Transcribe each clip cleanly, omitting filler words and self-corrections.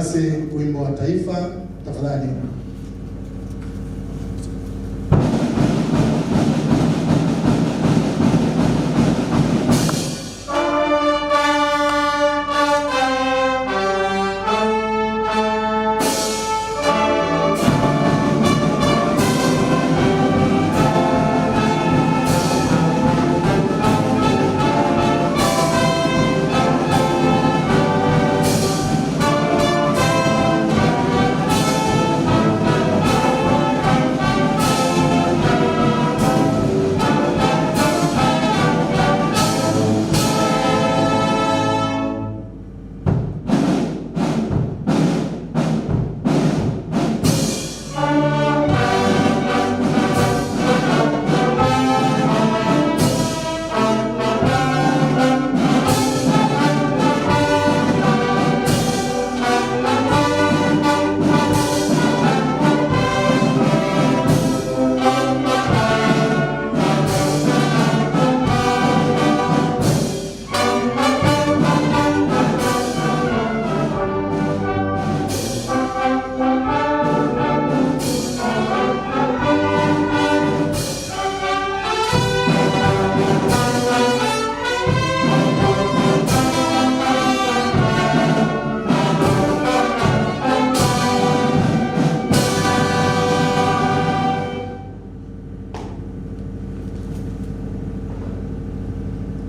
Basi wimbo wa taifa tafadhali.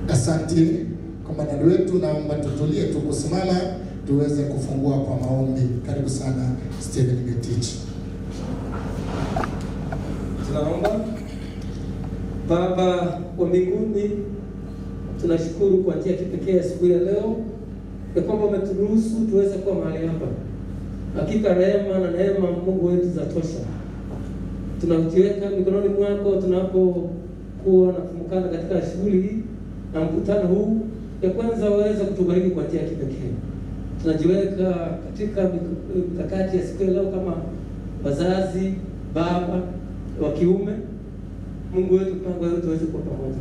Asante kwa maneno wetu, naomba tutulie tukusimama tuweze kufungua kwa maombi. Karibu sana Stephen Getich. Tunaomba. Baba wa mbinguni, tunashukuru kwa njia kipekee siku ya leo ya kwamba umeturuhusu tuweze kuwa mahali hapa. Hakika rehema na neema Mungu wetu za tosha. Tunajiweka mikononi mwako tunapokuwa na kumkana katika shughuli hii na mkutano huu. Ya kwanza waweza kutubariki kwa njia kipekee. Tunajiweka katika mikakati ya siku ya leo kama wazazi, baba wa kiume. Mungu wetu, mpango wetu tuweze kuwa pamoja.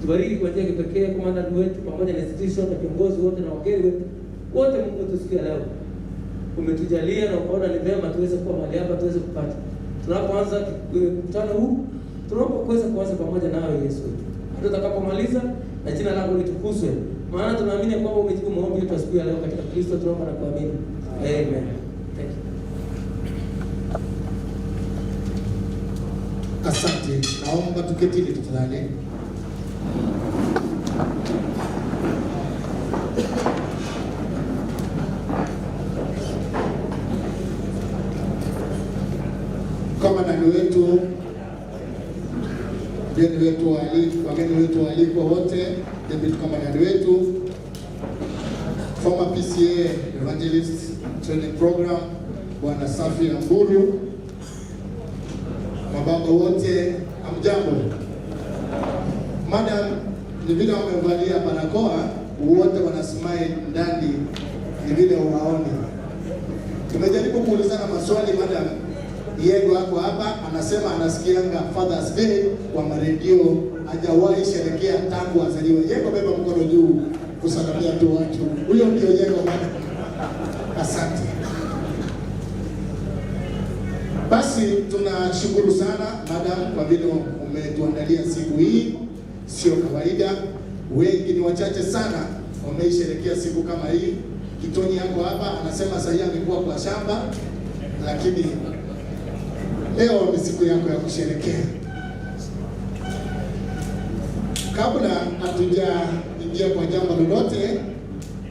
Tubariki kwa njia kipekee komanda wetu pamoja na institution na viongozi wote na wageni wetu wote. Mungu wetu, siku ya leo umetujalia na ukaona ni vyema tuweze kuwa mahali hapa tuweze kupata. Tunapoanza mkutano huu, tunaomba kuanza pamoja nawe Yesu wetu. Hata tutakapomaliza na jina lako litukuzwe. Maana tunaamini kwamba umejibu maombi yetu siku ya leo katika Kristo tunaomba na kuamini. Amen. Thank you. Asante. Naomba tuketi tafadhali. Kama nani wetu wageni wetu waliko wote, David kama nani wetu, former PCA Evangelist Training Program, Bwana Safi na Mburu, mababa wote, amjambo. Madam, ni vile wamevalia barakoa, wote wanasmile ndani, ni vile uwaone. Tumejaribu kuulizana maswali, madam. Yego hapo hapa anasema anasikianga Father's Day kwa maredio, hajawahi sherekea tangu azaliwe. Yego, beba mkono juu kusalamia tu watu. Huyo ndio Yego bwana. Asante. Basi tunashukuru sana madam kwa vile umetuandalia siku hii. Sio kawaida, wengi ni wachache sana wameisherekea siku kama hii. Kitoni yako hapa anasema sasa amekuwa kwa shamba, lakini leo ni siku yako ya kusherekea. Kabla hatujaingia kwa jambo lolote,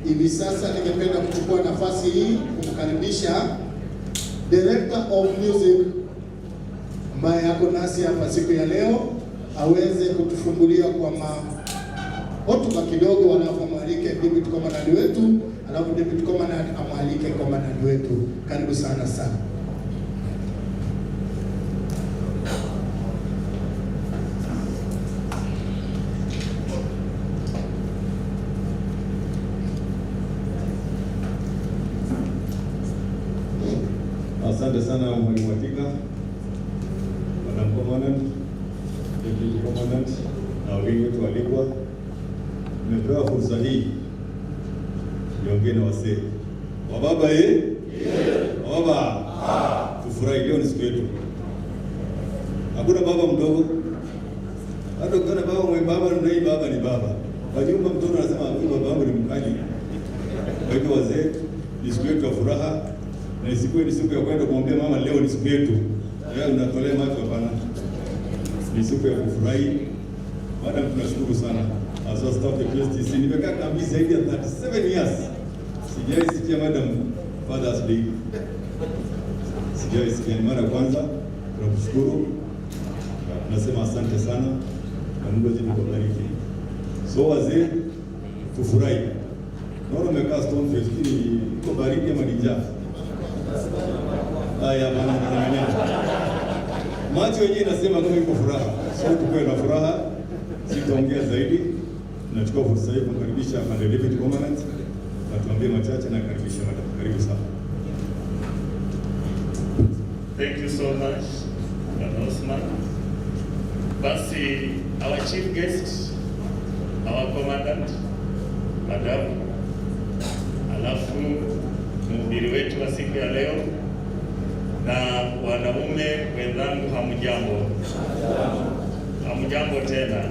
hivi sasa ningependa kuchukua nafasi hii kumkaribisha Director of Music ambaye yako nasi hapa siku ya leo, aweze kutufungulia kwa hotuba kidogo, alafu amwalike David Commandant wetu, alafu David Commandant amwalike Commandant wetu. Karibu sana sana. Asante sana Mwalimu Watika, Madam Commandant, Deputy Commandant na wageni wetu walikuwa. Nimepewa fursa hii niongee na wasee. Wababa baba. Tufurahi, leo ni siku yetu. Hakuna baba mdogo. Hata ukiona baba mwembamba na hii baba ni baba. Kwa nyumba mtoto anasema huyu baba wangu ni mkali. Kwa hivyo wazee, ni siku yetu ya furaha. Na ni siku ya kwenda kumwambia mama leo ni siku yetu. Leo unatolea macho hapana. Ni siku ya kufurahi. Madam, tunashukuru sana. As a staff of PSTC, nimekaa kambi zaidi ya 37 years. Sijawahi sikia Madam Father's Day. Sijawahi sikia, ni mara kwanza. Tunakushukuru. Tunasema asante sana. Na Mungu azidi kubariki. So wazee, tufurahi. Naona umekaa stone face, lakini uko baridi ama ni njaa? Haya bwana, nani? Macho yenyewe nasema kama iko furaha. So tukuwe na furaha. Sitaongea zaidi. Nachukua fursa hii kumkaribisha Deputy Commandant na tuambie machache na karibisha madam. Karibu sana. Thank you so much, Bwana Osman. Basi, our chief guest, our commandant, madam, alafu mhubiri wetu wa siku ya leo, na wanaume wenzangu, hamjambo? Hamjambo tena.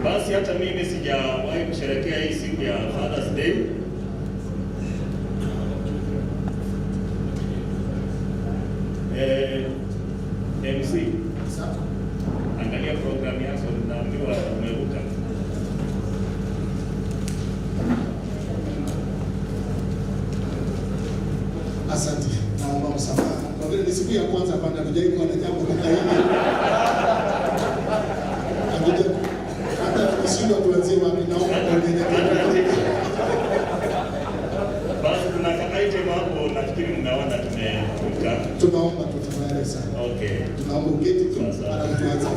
Basi hata mimi sijawahi kusherehekea hii siku ya Father's Day. MC, angalia programu yako, naambiwa umeruka. Asante. Naomba msamaha. Kwa vile ni siku ya kwanza bado hatujaikuwa na jambo kama hili. Hata tukishindwa tuanzie wapi, naomba tuendelee. Basi kuna item hapo nafikiri mnaona tumeruka. Tunaomba tutafadhali sana. Okay. Tunaomba uketi tu para tuanze.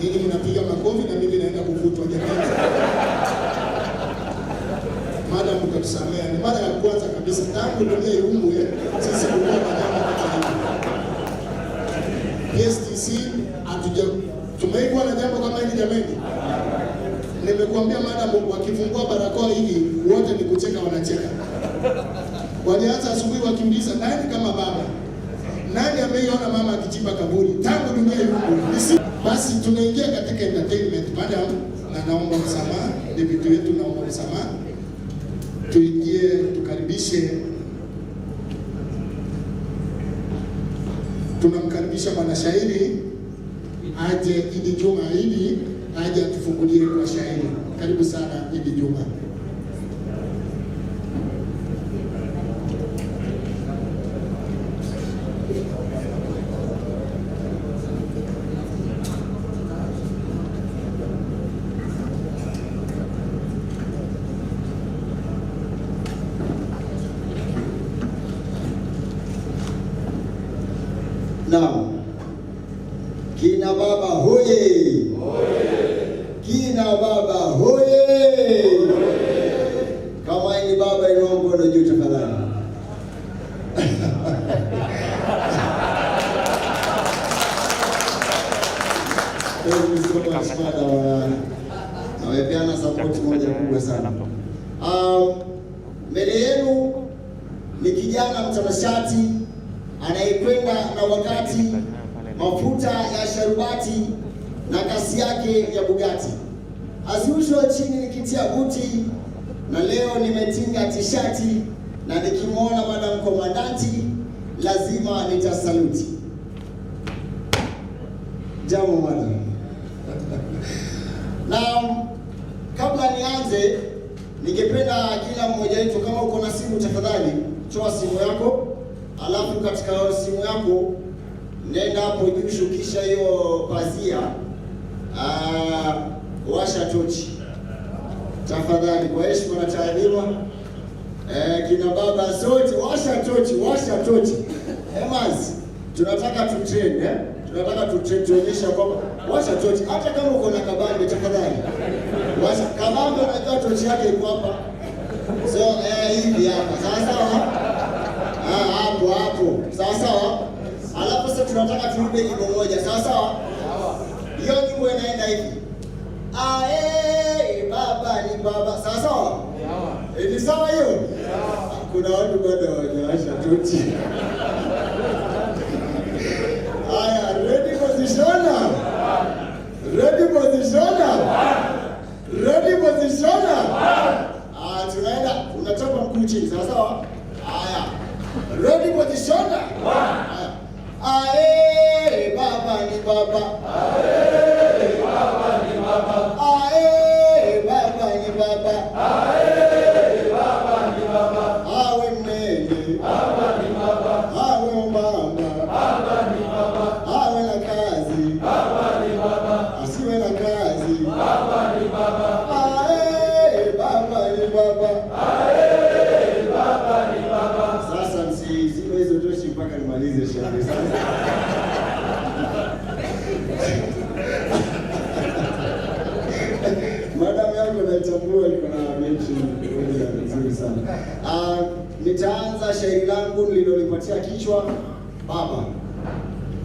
Nini mnapiga makofi na mimi naenda kuvutwa jamani. Madam, mtatusamea, ni mara ya kwanza kabisa tangu dunia iumbwe sisi kulikuwa na jambo kama hili. PSTC tumeikuwa na jambo kama hili jamani. Nimekuambia madam, wakifungua barakoa hii wote ni kucheka wanacheka. Walianza asubuhi wakimbiza nani kama baba. Nani ameiona mama akichimba kaburi tangu dunia iumbwe? Basi tunaingia katika entertainment madam, na naomba msamaha, deputy wetu naomba msamaha. Tuingie tukaribishe, tunamkaribisha mwanashairi aje Idi Juma ili aje atufungulie kwa shairi. Karibu sana Idi Juma. Naam. Kina baba hoye! Kina baba hoye! Kama ni baba inua mkono juu tafadhali. Amepeana support moja kubwa sana. Mbele yenu ni kijana mtanashati anayekwenda na wakati, mafuta ya sharubati na kasi yake ya Bugatti. As usual, chini nikitia buti, na leo nimetinga tishati, na nikimwona madam komandanti lazima nitasaluti. Jambo madam. Na kabla nianze, ningependa kila mmoja wetu, kama uko na simu tafadhali toa simu yako. Alafu katika simu yako nenda hapo juu, shukisha hiyo pazia, washa tochi tafadhali, kwa heshima na taadhima. Kina baba sote washa tochi. Emas, tunataka tutrend, tunataka tuonyesha kwamba washa tochi. Hata kama uko na kabambe tafadhali washa kabambe, unajua tochi yake iko hapa. So hivi hapa sawa. Hapo. Sawa. Alafu sasa tunataka tuimbe nyimbo moja. Sawa. Hiyo nyimbo inaenda hivi. Baba ni baba. Sawa sawa? Ni sawa hiyo? Kuna watu bado hawajawasha tochi. Haya, ready position? Ready position? Ready position? Tunaenda, unatoka mguu chini, sawa sawa? Haya. Ready position? Haya. Ae, baba ni baba. Ae, baba ni baba. Ae, baba ni baba. Ae, baba ni baba. Awe mnene. Baba ni baba. Awe mama. Baba ni baba. Awe na kazi. Baba ni baba. Asiwe na kazi. Baba ni baba. Ae, baba ni baba. Ae, baba ni baba. Sasa msizime hizo tochi mpaka nimalize shauri sasa. Madam yangu naitambua iko na mechi moja nzuri sana. Nitaanza shairi langu nililolipatia kichwa baba.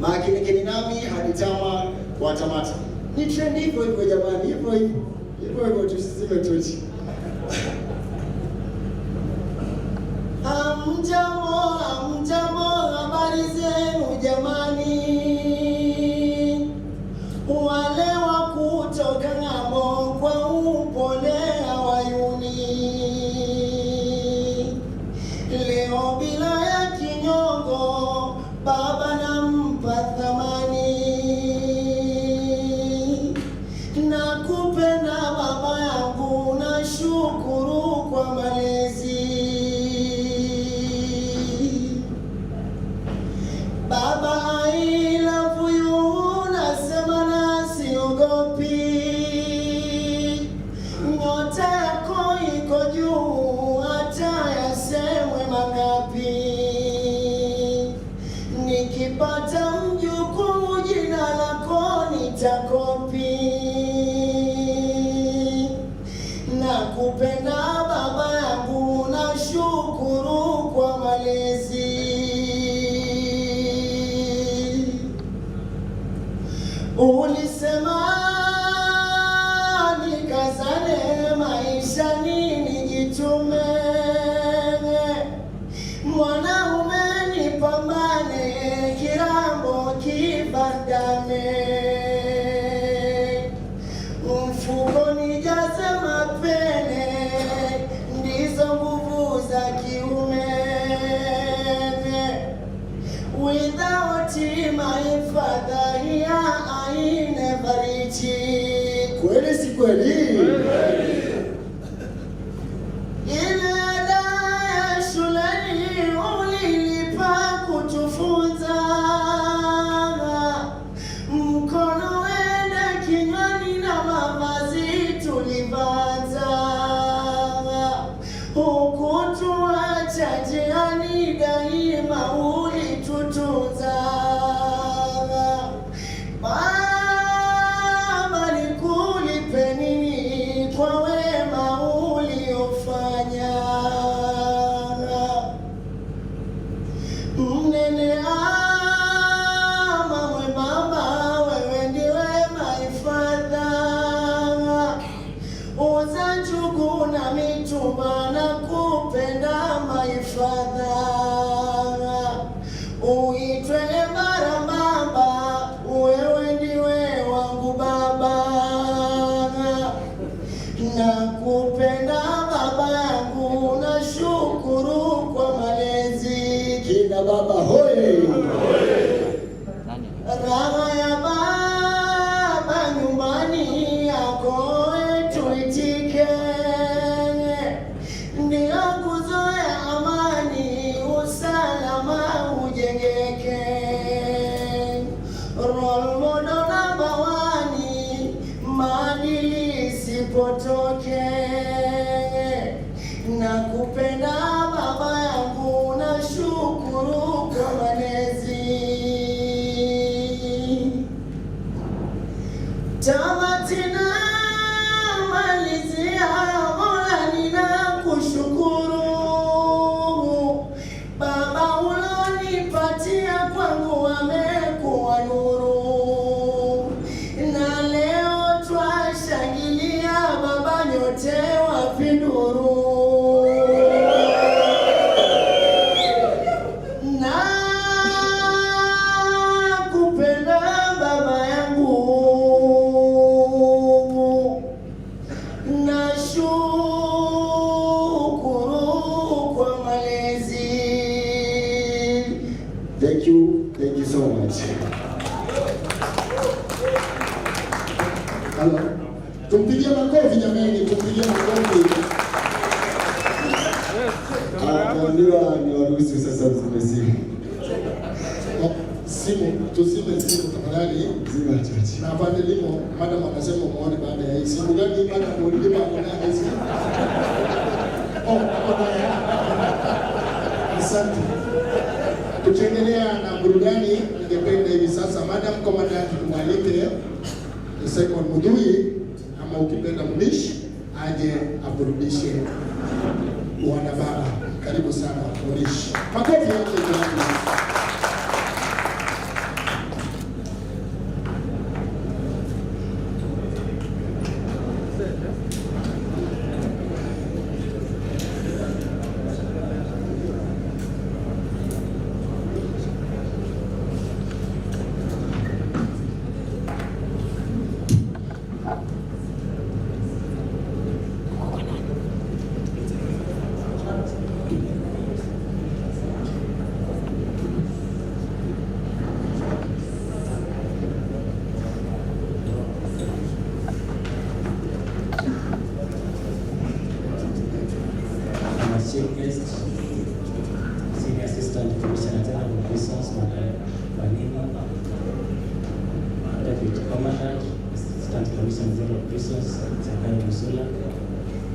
Makinikeni nami hadi tama kwa tamati. Ni trend hivyo hivyo jamani, hivyo hivyo. Hivyo hivyo tusizime tochi. Amjambo, habari zenu jamani. Wale wa kutoka ng'ambo kwa upole hawayuni. Leo bila ya kinyongo, baba nampa thamani. Nakupenda baba yangu, nashukuru kwa malezi. Baba, I love you, nasema na siogopi. Nyota yako iko juu, hata yasemwe mangapi. Nikipata mjukuu, jina lako nitakopi. Nakupenda baba yangu, nashukuru kwa malezi. Ulisema nikazane maisha nijitume. Mwanaume nipambane, kirambo kibandane. Mfuko nijaze mapene, ndizo nguvu za kiume. Without my father here I never reach. Kweli si kweli? Ile ada ya shuleni ulilipa kutufunza. Mkono wende kinywani na mavazi tulivaza. Hukutuacha njiani, daima ulitutunza. Baba, nikulipe nini kwa wema uliofanya? Mnene ama mwembamba, wewe ndiwe my father. Uza njugu na mitumba, nakupenda my father. Uitwe marambamba, wewe ndiwe wangu baba. Nakupenda baba yangu, nashukuru kwa malezi. Kina baba hoye! Raha ya baba nyumbani yako tuitike. Ndio nguzo ya amani, usalama ujengeke. Role model number 1, maadili sipotoke. Nakupenda baba yangu, nashukuru kwa malezi. Tamati na malizia, Mola ninakushukuru. Baba ulonipatia kwangu amekuwa nuru. Na leo twashangilia baba, nyote wa wapi nuru? Nakupenda baba yangu, nashukuru kwa malezi. Thank you so much. Halo. Tumpigie makofi jamani, tumpigie makofi. Naambiwa ni waruhusu sasa mzime simu. Simu, tusime simu tafadhali. Zima chachi. Na pande limo, madam anasema muone baada ya hii. Simu gani madam ulima kuna hizi? Asante. Tukiendelea na burudani, ningependa hivi sasa madam commandant tumwalike second Mudhui ama ukipenda Mudish aje aburudishe wana baba. Karibu sana Mudish. Makofi yake jamani. Chief guest, Senior Assistant Commissioner General of Resource, Wanini, Deputy Commandant, Assistant Commissioner General of Resource, Zakayo Musula,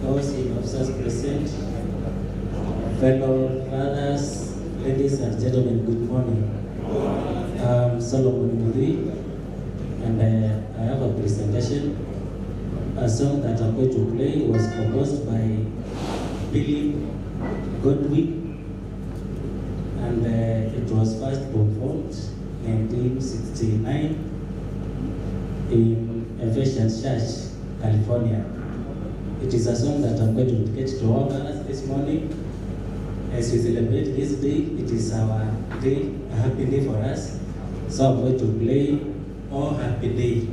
all senior officers present, fellow brothers, ladies and gentlemen, good morning. I'm Solomon Mudhui, and I have a presentation. A song that I'm going to play was composed by Billy Godwin, and it was first performed in 1969 in Ephesian Church, California. It is a song that I'm going to dedicate to all of us this morning. As we celebrate this day, it is our day, a happy day for us. So I'm going to play "Oh Happy Day."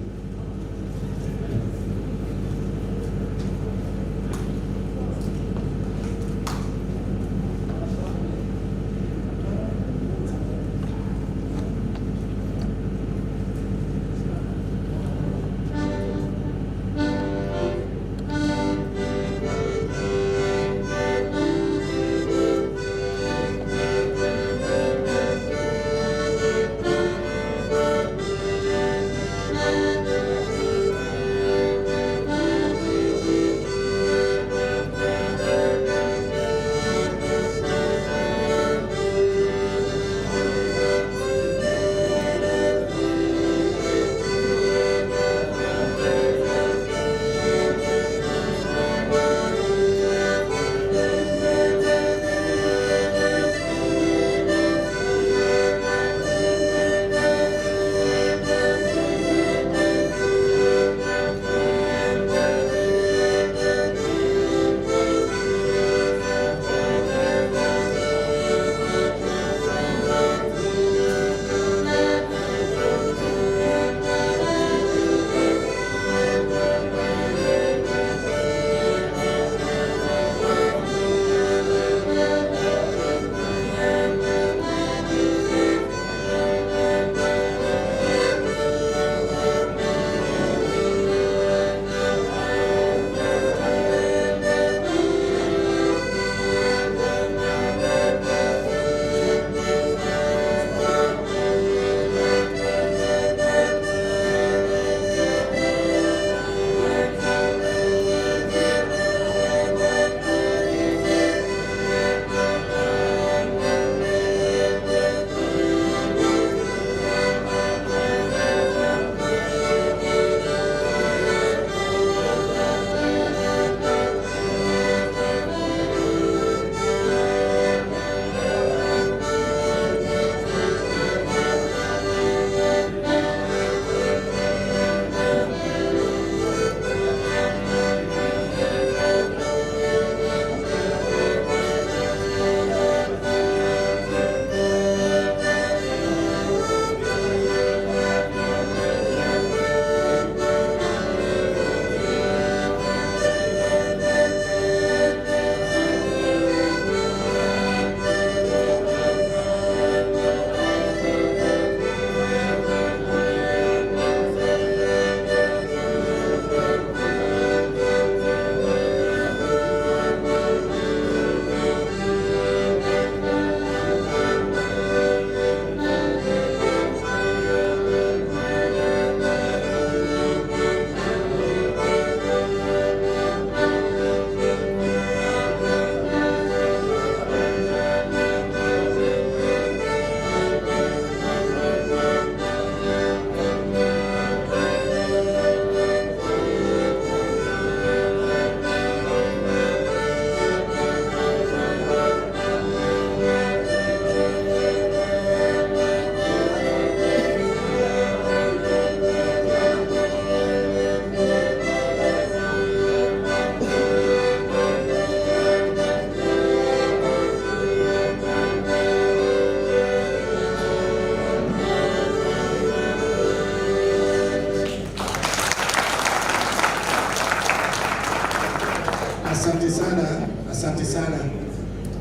Asante sana, asante sana.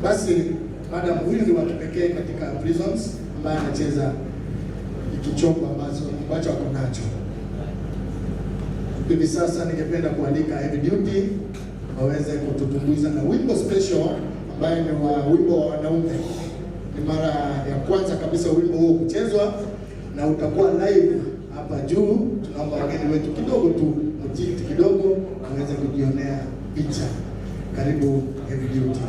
Basi madam huyu ni wa kipekee katika prisons ambaye anacheza kichombo ambacho ako nacho. Hivi sasa ningependa kualika Heavy Duty waweze kututumbuiza na wimbo special ambaye ni wa wimbo wa wanaume. Ni mara ya kwanza kabisa wimbo huo kuchezwa na utakuwa live hapa juu. Tunaomba wageni wetu kidogo tu mjiti kidogo waweze kujionea picha. Karibu Heavy Duty.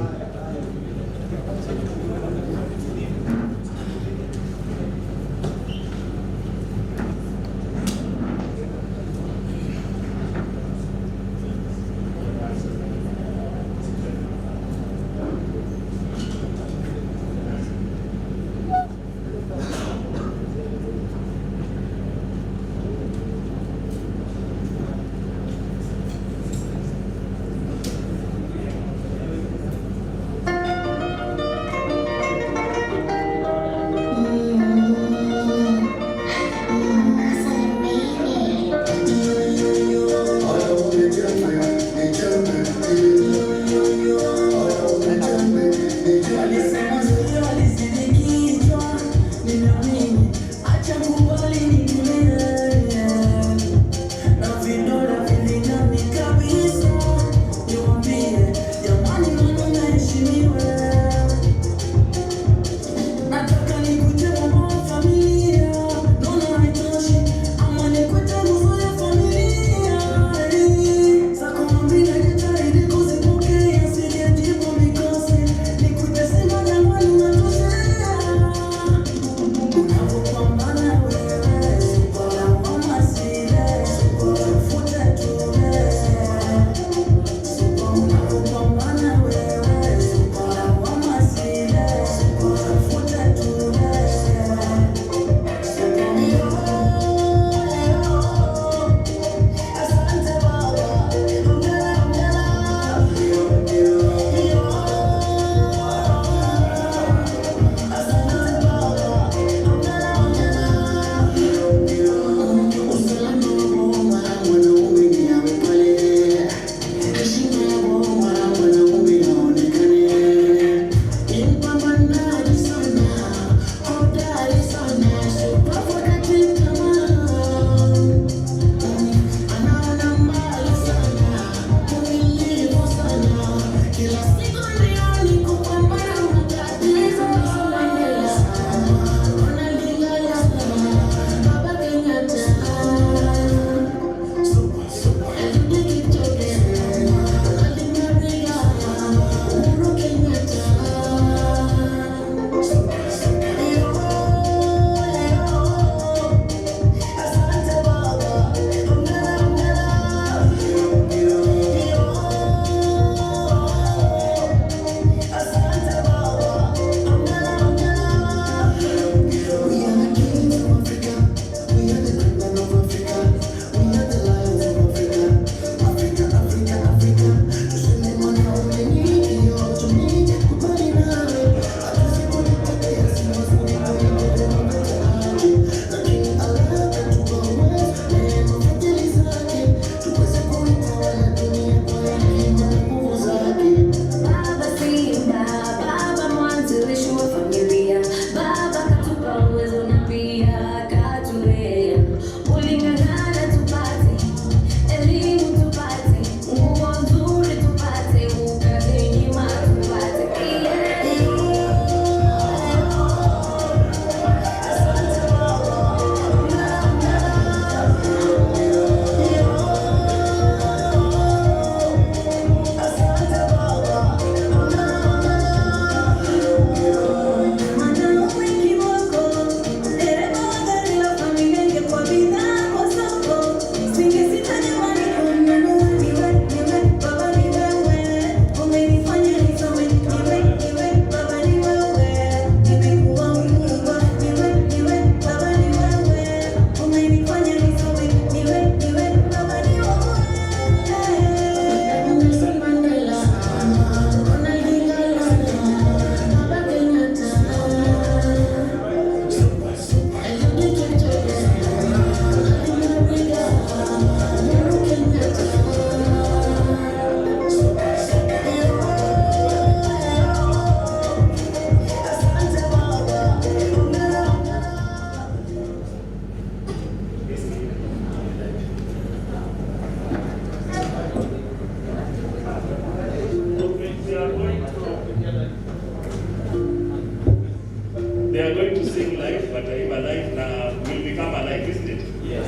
sing live, wataimba live na will become alive, isn't it? Yes.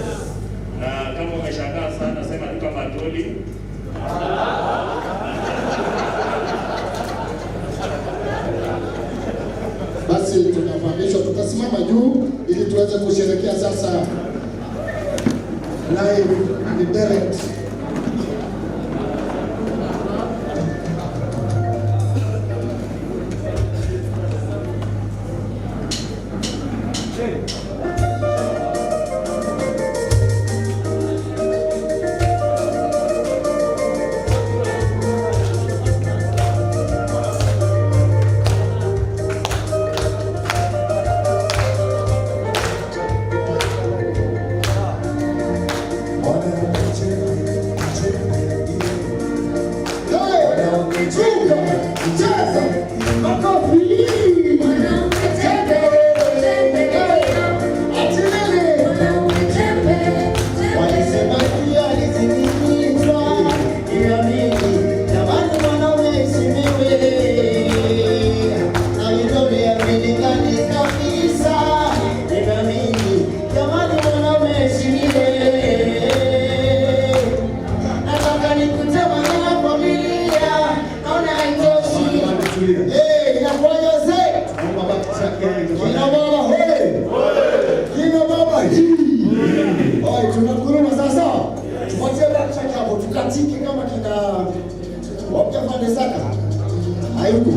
Na kama umeshangaa sana, sema tu kama troli. Basi tunafahamishwa tutasimama juu ili tuweze kusherehekea sasa live and direct. Tunakuruma sasa. Tupatie backtrack hapo tukatike kama kina wapya pande saka. Hayuko.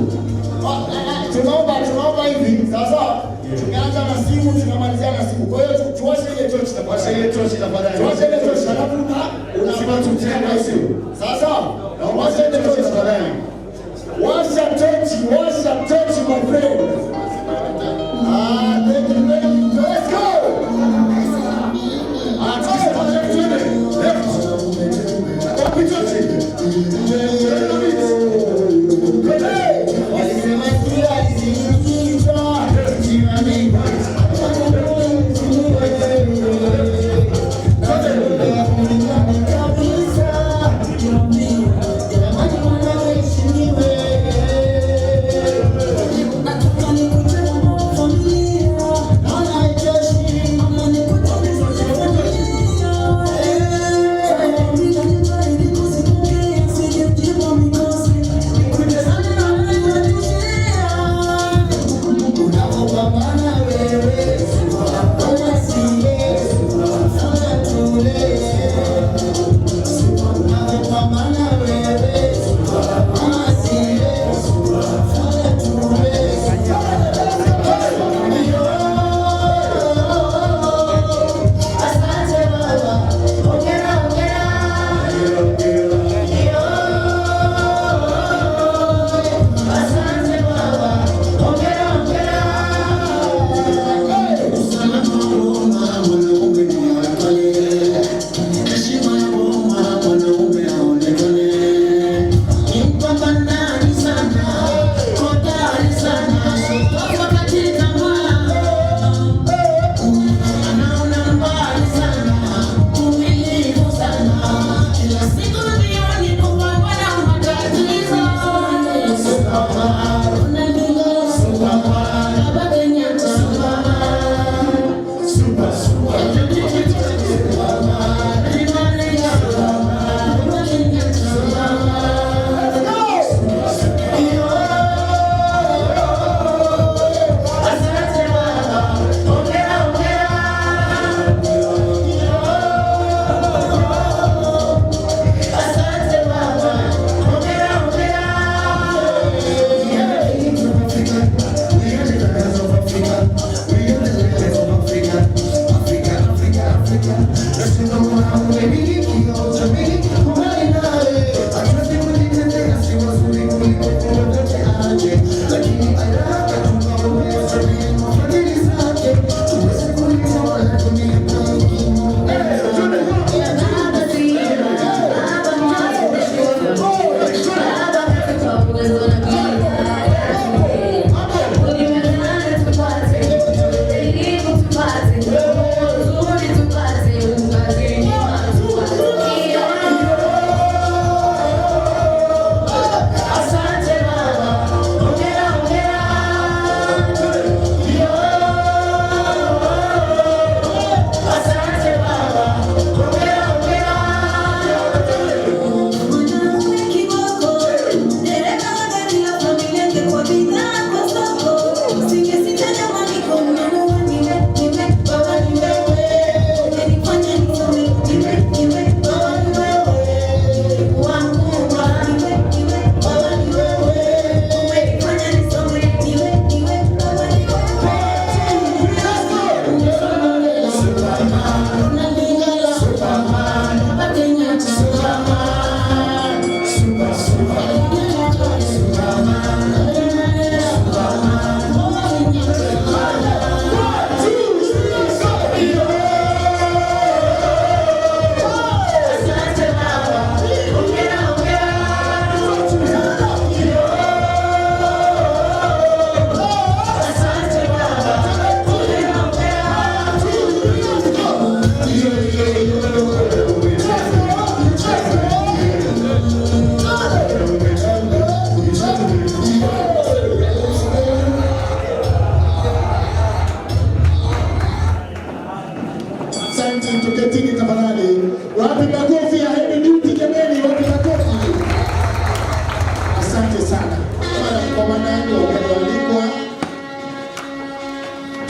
Tunaomba hivi sasa. Tukianza na simu tunamalizia na simu. Kwa hiyo tuwashe ile torch tafadhali. Tuwashe ile torch alafu unasema tutenda hiyo. Sasa washe ile torch tafadhali. Washa torch my friend. Thank you. Let's go.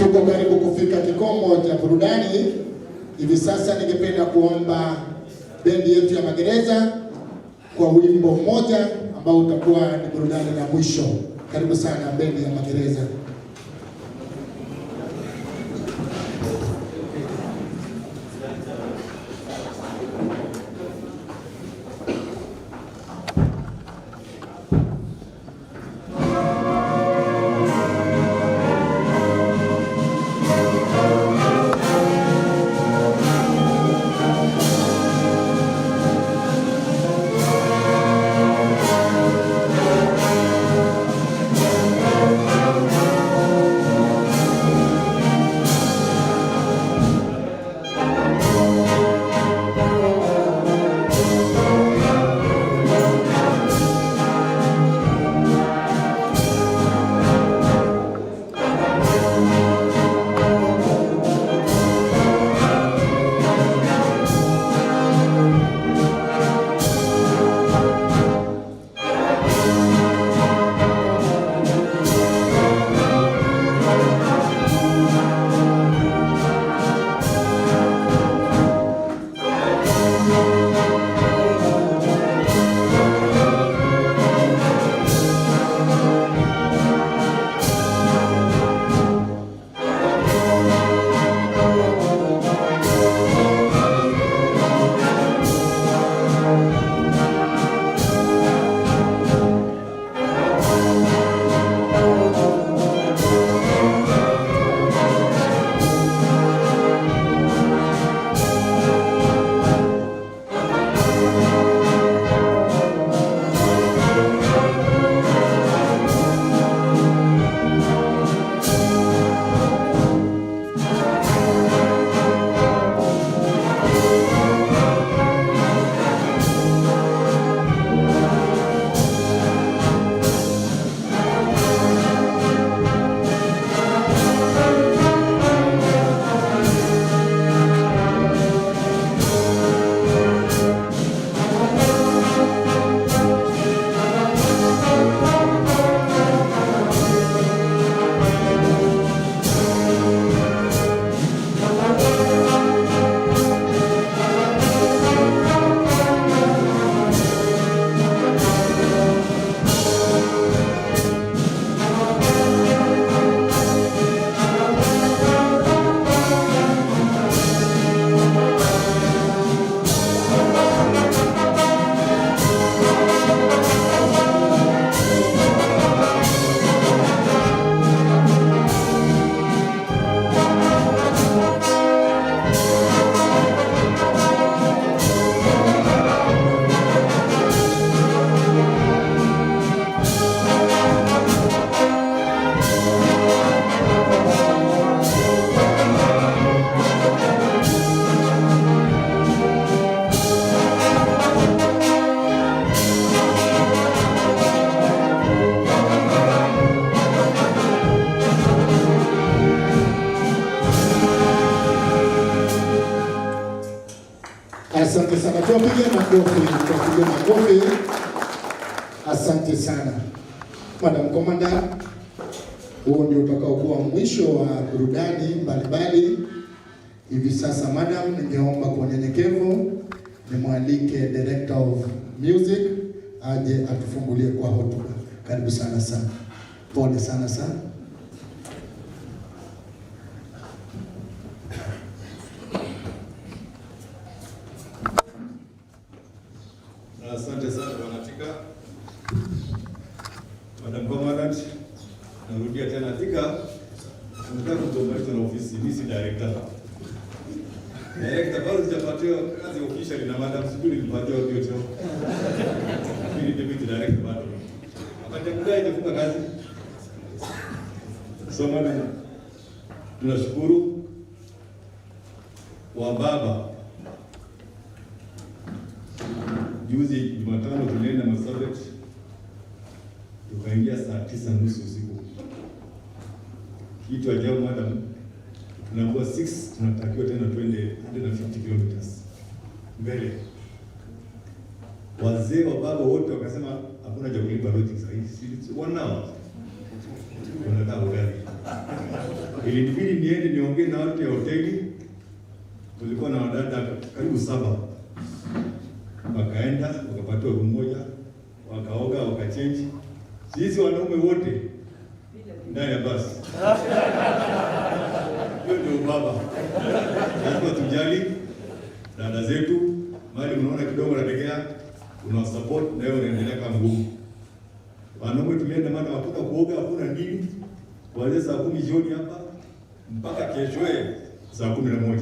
Tuko karibu kufika kikomo cha burudani. Hivi sasa ningependa kuomba bendi yetu ya magereza kwa wimbo mmoja ambao utakuwa ni burudani la mwisho. Karibu sana bendi ya magereza. Asante sana, tuwapige makofi. Asante sana Madam Commander. Huo ndio utakaokuwa mwisho wa burudani mbalimbali. Hivi sasa Madam, ningeomba kwa unyenyekevu nimwalike Director of Music aje atufungulie kwa hotuba. Karibu sana sana. Pole sana sana. Asante sana Bwana Tika. Madam Commandant, narudia tena Tika. Nataka kutomaliza na ofisi, mimi si director. Director bado sijapatiwa kazi officially na Madam Sibuli nilipatiwa hiyo cheo. Mimi ni deputy director bado. Wakati mdai nitafunga kazi. So Madam, tunashukuru wa baba. Juzi Jumatano tulienda Marsabit, tukaingia saa 9:30 usiku. Kitu ajabu Madam, tunakuwa 6 tunatakiwa tena twende 150 kilometers mbele. Wazee wa baba wote wakasema hakuna cha kulipa lodging sasa hivi. 1 hour. Unataka ugali. Ilinibidi niende niongee na watu ya hoteli. Tulikuwa na wadada karibu 7. Wakaenda, wakapatiwa room moja, wakaoga, wakachange. Sisi wanaume wote ndani ya basi. Hiyo ndio baba. Lazima tujali dada zetu, mali unaona kidogo nategea, una support na wewe unaendelea kama ngumu. Wanaume tulienda maana hakuna kuoga, hakuna nini. Kuanzia saa 10 jioni hapa mpaka kesho saa 11.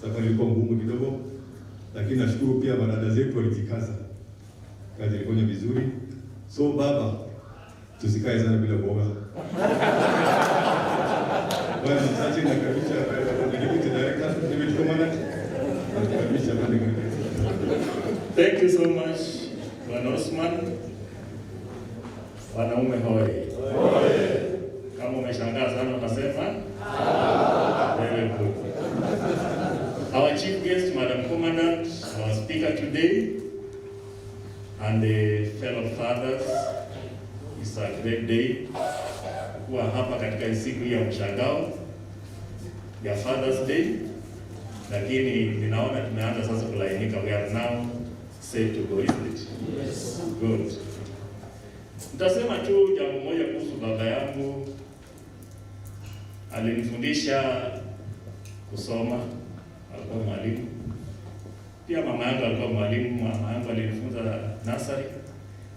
Safari ilikuwa ngumu kidogo, lakini nashukuru pia madada zetu walijikaza. Kazi ilikuwa vizuri. So baba, tusikae sana bila kuoga. Bwana msachi na kabisa deputy director, deputy commandant. Kabisa pande ngine. Thank you so much, Bwana Osman. Wanaume hoye. Kama umeshangaa sana unasema very good. Our chief guest, Madam Commandant, our speaker today, and the fellow fathers, it's a great day kuwa hapa katika siku ya mshangao ya Father's Day, lakini ninaona tumeanza sasa kulainika. We are now safe to go, isn't it? Yes. Good. Nitasema tu jambo moja kuhusu baba yangu. Alinifundisha kusoma, alikuwa mwalimu. Pia mama yangu alikuwa mwalimu. Mama yangu alinifunza nursery,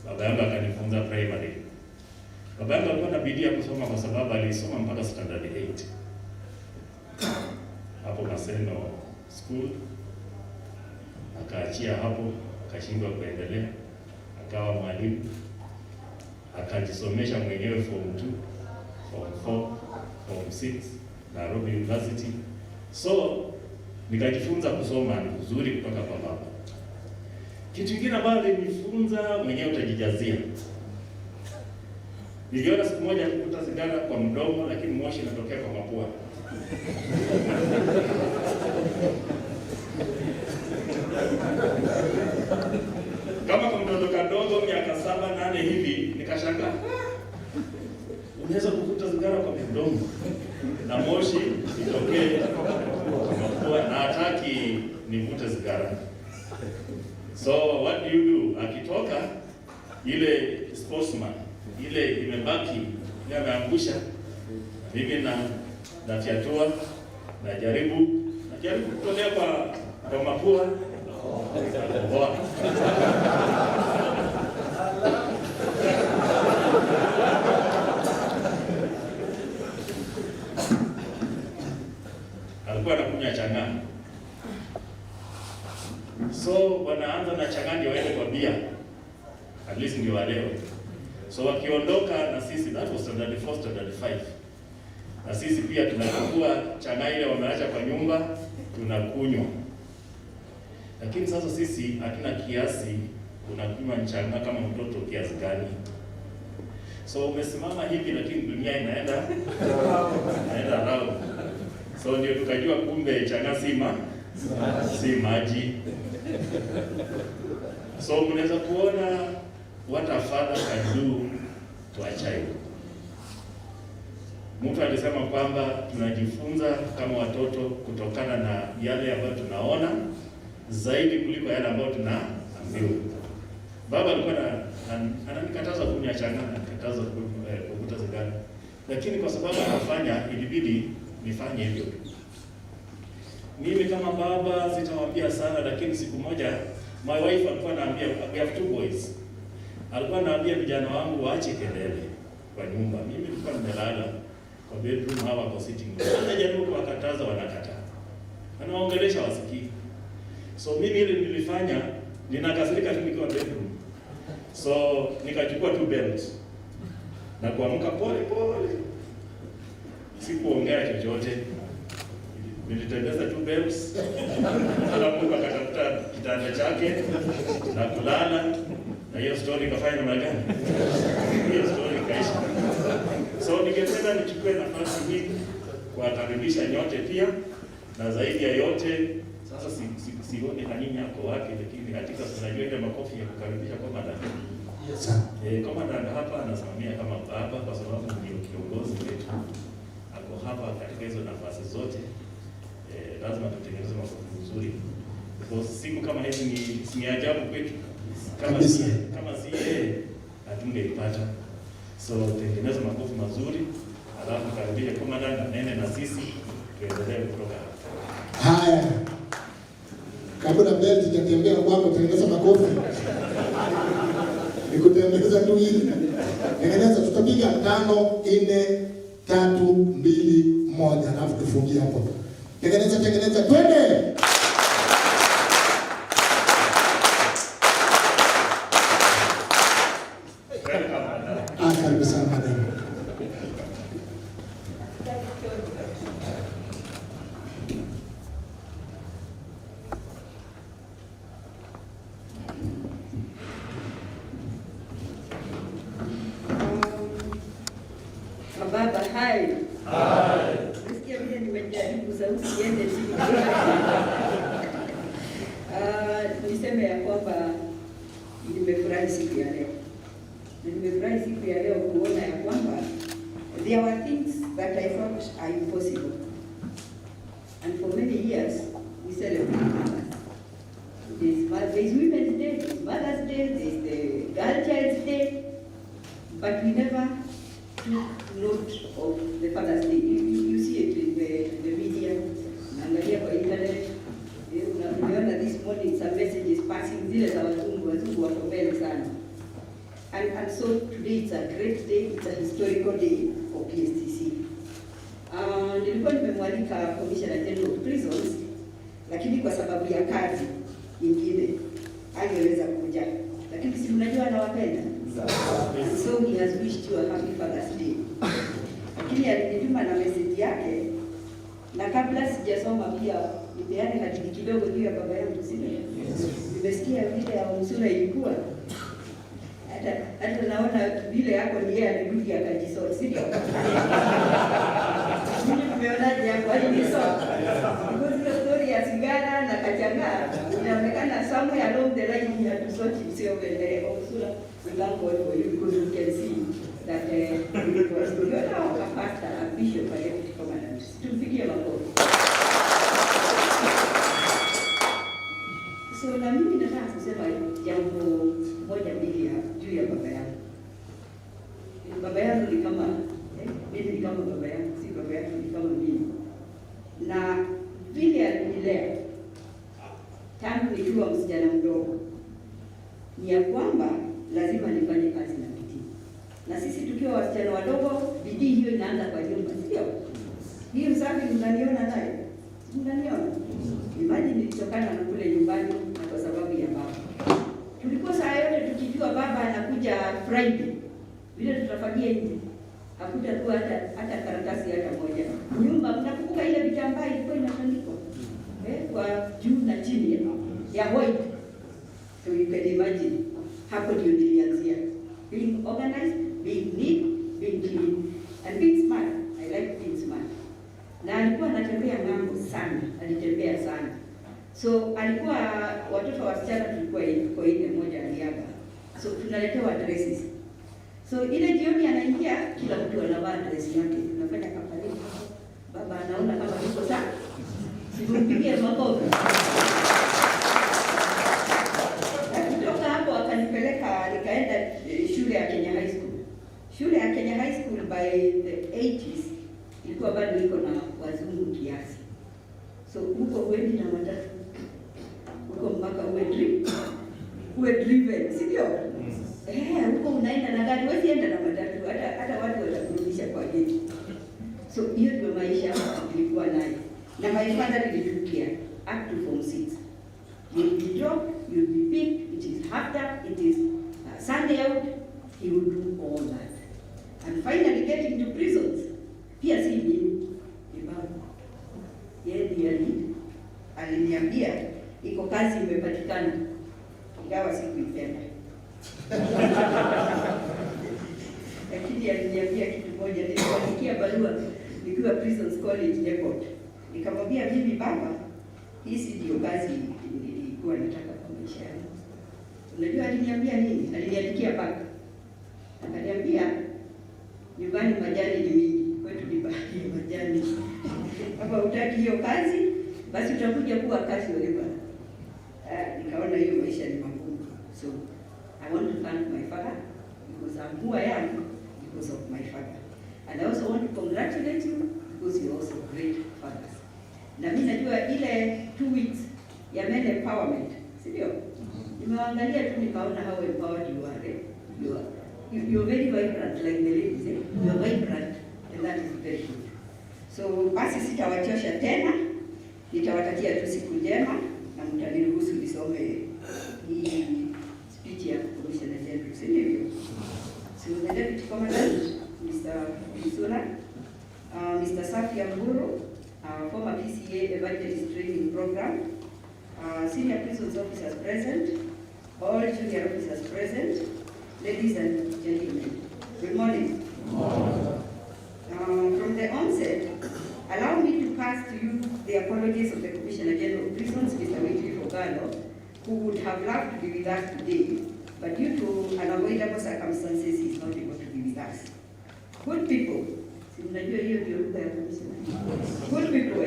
baba yangu akanifunza primary. Baba yangu alikuwa na bidii ya kusoma kwa sababu alisoma mpaka standard 8 hapo Maseno school, akaachia hapo, akashindwa kuendelea, akawa mwalimu, akajisomesha mwenyewe form 2, form 4, form 6 Nairobi University. So nikajifunza kusoma ni uzuri kutoka kwa baba. Kitu kingine ambacho nilifunza mwenyewe utajijazia. Niliona siku moja kukuta sigara kwa mdomo lakini moshi unatokea kwa mapua. Kama kwa mtoto kadogo miaka 7, 8 hivi nikashangaa. Unaweza kukuta sigara kwa mdomo na moshi itokee kwa mapua na hataki nivute sigara. So what do you do? Akitoka ile sportsman ile imebaki ile ameangusha, mimi nafyatua, najaribu kutolea kwa mapua. Alikuwa anakunywa chang'aa. So wanaanza na chang'aa ndio waende kwa bia. At least ndio walewe. So wakiondoka na sisi, that was standard 4, standard 5. Na sisi pia tunachukua chang'aa ile wameacha kwa nyumba, tunakunywa. Lakini sasa sisi hatuna kiasi, unakunywa chang'aa kama mtoto kiasi gani? So umesimama hivi lakini dunia inaenda round. So ndio tukajua kumbe chang'aa si maji. So mnaweza kuona what a father can do to a child. Mtu alisema kwamba tunajifunza kama watoto kutokana na yale ambayo tunaona zaidi kuliko yale ambayo tunaambiwa. Baba alikuwa ananikataza kunywa chang'aa, ananikataza kuvuta sigara. Lakini kwa sababu anafanya, ilibidi nifanye hivyo. Mimi kama baba sitawaambia sana, lakini siku moja my wife alikuwa anaambia, we have 2 boys. Alikuwa anaambia vijana wangu waache kelele kwa nyumba. Mimi nilikuwa nimelala kwa bedroom, hawa kwa sitting room. Anajaribu kuwakataza, wanakataa. Anaongelesha wasikii. So mimi ile nilifanya, ninakasirika tu nikiwa bedroom. So nikachukua 2 belts na kuamka pole pole. Sikuongea chochote. Nilitembeza 2 belts. Alafu akatafuta kitanda chake na kulala. Na hiyo story ikafanya namna gani? Hiyo story ikaisha. So ningependa nichukue nafasi hii kuwakaribisha nyote pia, na zaidi ya yote sasa sioni Hanini yako wapi, lakini katika tunajua ile makofi ya kukaribisha kwa madam. Yes sir. Commandant hapa anasimamia kama baba kwa sababu ndio kiongozi wetu. Ako hapa katika hizo nafasi zote. Lazima tutengeneze makofi nzuri. Kwa siku kama hizi ni ajabu kwetu. Kama si yeye hatungeipata. So tengeneza makofi mazuri. Alafu karibia commandant anene na sisi tuendelee kutoka hapa. Haya. Kabla belt itatembea kwako tengeneza makofi. Nikutembeza tu hivi. Tengeneza, tutapiga 5 4 3 2 1 alafu tufungie hapo. Tengeneza twende. Karibu sana madam. Baba, hai. Nasikia vile nimejaribu sauti iende chini. Niseme ya kwamba nimefurahi siku ya leo. Nimefurahi siku ya leo kuona ya kwamba there were things that I thought are impossible. And for many years we celebrate mothers. There's Women's Day, there's Mother's Day, there's the Girl Child's Day, but we never took note of the Father's Day. You see it in the media, unaangalia kwa internet. Unaona this morning some messages passing zile za wazungu wako mbele sana. And so today it's a great day, it's a historical day for PSTC. Nilikuwa nimemwalika Commissioner General of Prisons, lakini kwa sababu ya kazi nyingine angeweza kuja. Lakini si mnajua anawapenda. So he has wished you a happy Father's Day. Lakini alinituma na message yake, na kabla sijasoma pia nipeane hadithi kidogo juu ya baba yangu, sio? Nimesikia vile ya Msura ilikuwa. Hata naona vile yako ni yeye alirudi akajisort, sio? Mimi nimeonaje hapo alijisort. Because the story ya sigara na kachanga inaonekana somewhere along the line he had to sort himself and Msura we thank God for you because you can see that it was now a pastor, a bishop, a deputy commandant. Tumpigie makofi. So na mimi nataka kusema jambo moja mbili juu ya baba yangu. Baba yangu ni kama mimi ni kama baba yangu, si baba yangu ni kama mimi. Na vile alinilea tangu nikiwa msichana mdogo ni ya kwamba lazima nifanye kazi na bidii. Na sisi tukiwa wasichana wadogo, bidii hiyo inaanza kwa nyumba, sio? Hii usafi mnaniona naye? Mnaniona? Imagine nilitokana na kule nyumbani na kwa sababu ya baba. Tulikuwa saa yote tukijua baba anakuja Friday. Vile tutafagia nje. Hakutakuwa hata karatasi hata moja. Nyumba mnakumbuka ile vitambaa ilikuwa inatandikwa. Kwa juu na chini ya white. So you can imagine hapo ndio nilianzia. Being organized, being neat, being clean, and being smart. I like being smart. Na alikuwa anatembea mambo sana, alitembea sana. So alikuwa watoto wasichana tulikuwa kwa ile moja aliaga. So tunaletewa dresses. So ile jioni anaingia kila mtu anavaa dress yake. Tunafanya kampeni hapo. Baba anaona kama yuko sawa. Simpigie makofi. Kutoka hapo akanipeleka nikaenda shule ya Kenya High School. Shule ya Kenya High School by the 80s ilikuwa bado iko na wazungu kiasi. So huko huendi na matatu. Huko mpaka uwe driven, sio? Huko unaenda na gari, wewe enda na matatu, hata watu watakurudisha kwa geti. So hiyo ndio maisha nilikuwa nayo. Na my father nilitukia up to form 6. You'll be dropped, you'll be picked, it is half up, it is Sunday out, he will do all that. And finally getting to prisons, pia si mimi, ni baba. Yeye ndiye aliniambia iko kazi imepatikana, ingawa sikuipenda. Lakini aliniambia kitu moja, nilipoandikia barua nikiwa Prisons College Depot. Nikamwambia mimi baba, hii ndio kazi nilikuwa nataka kwa maisha yangu. Unajua aliniambia nini? Aliniandikia baka. Akaniambia nyumbani majani ni mingi, kwetu ni majani. Kama hutaki hiyo kazi, basi utakuja kuwa kazi wewe. Nikaona hiyo maisha ni magumu. So I want to thank my father because I'm who I am because of my father. And I also want to congratulate you because you're also great fathers. Na mimi najua ile 2 weeks ya men empowerment, si ndio? Nimeangalia tu nikaona how empowered you are. You're very vibrant like the ladies, eh? You're vibrant and that is very good. So basi sitawachosha tena, nitawatakia tu siku njema na mtaniruhusu nisome hii speech ya Commissioner General, si ndivyo? So the Deputy Commandant, Mr. Misula, Mr. Safi Amburu, former PCA Evangelist Training Program, senior prisons officers present, all junior officers present, ladies and gentlemen, good morning. From the onset, allow me to pass to you the apologies of the Commissioner General of Prisons, Mr. Witri Fogalo, who would have loved to be with us today, but due to unavoidable circumstances, he is not able to be with us. Good people, good people,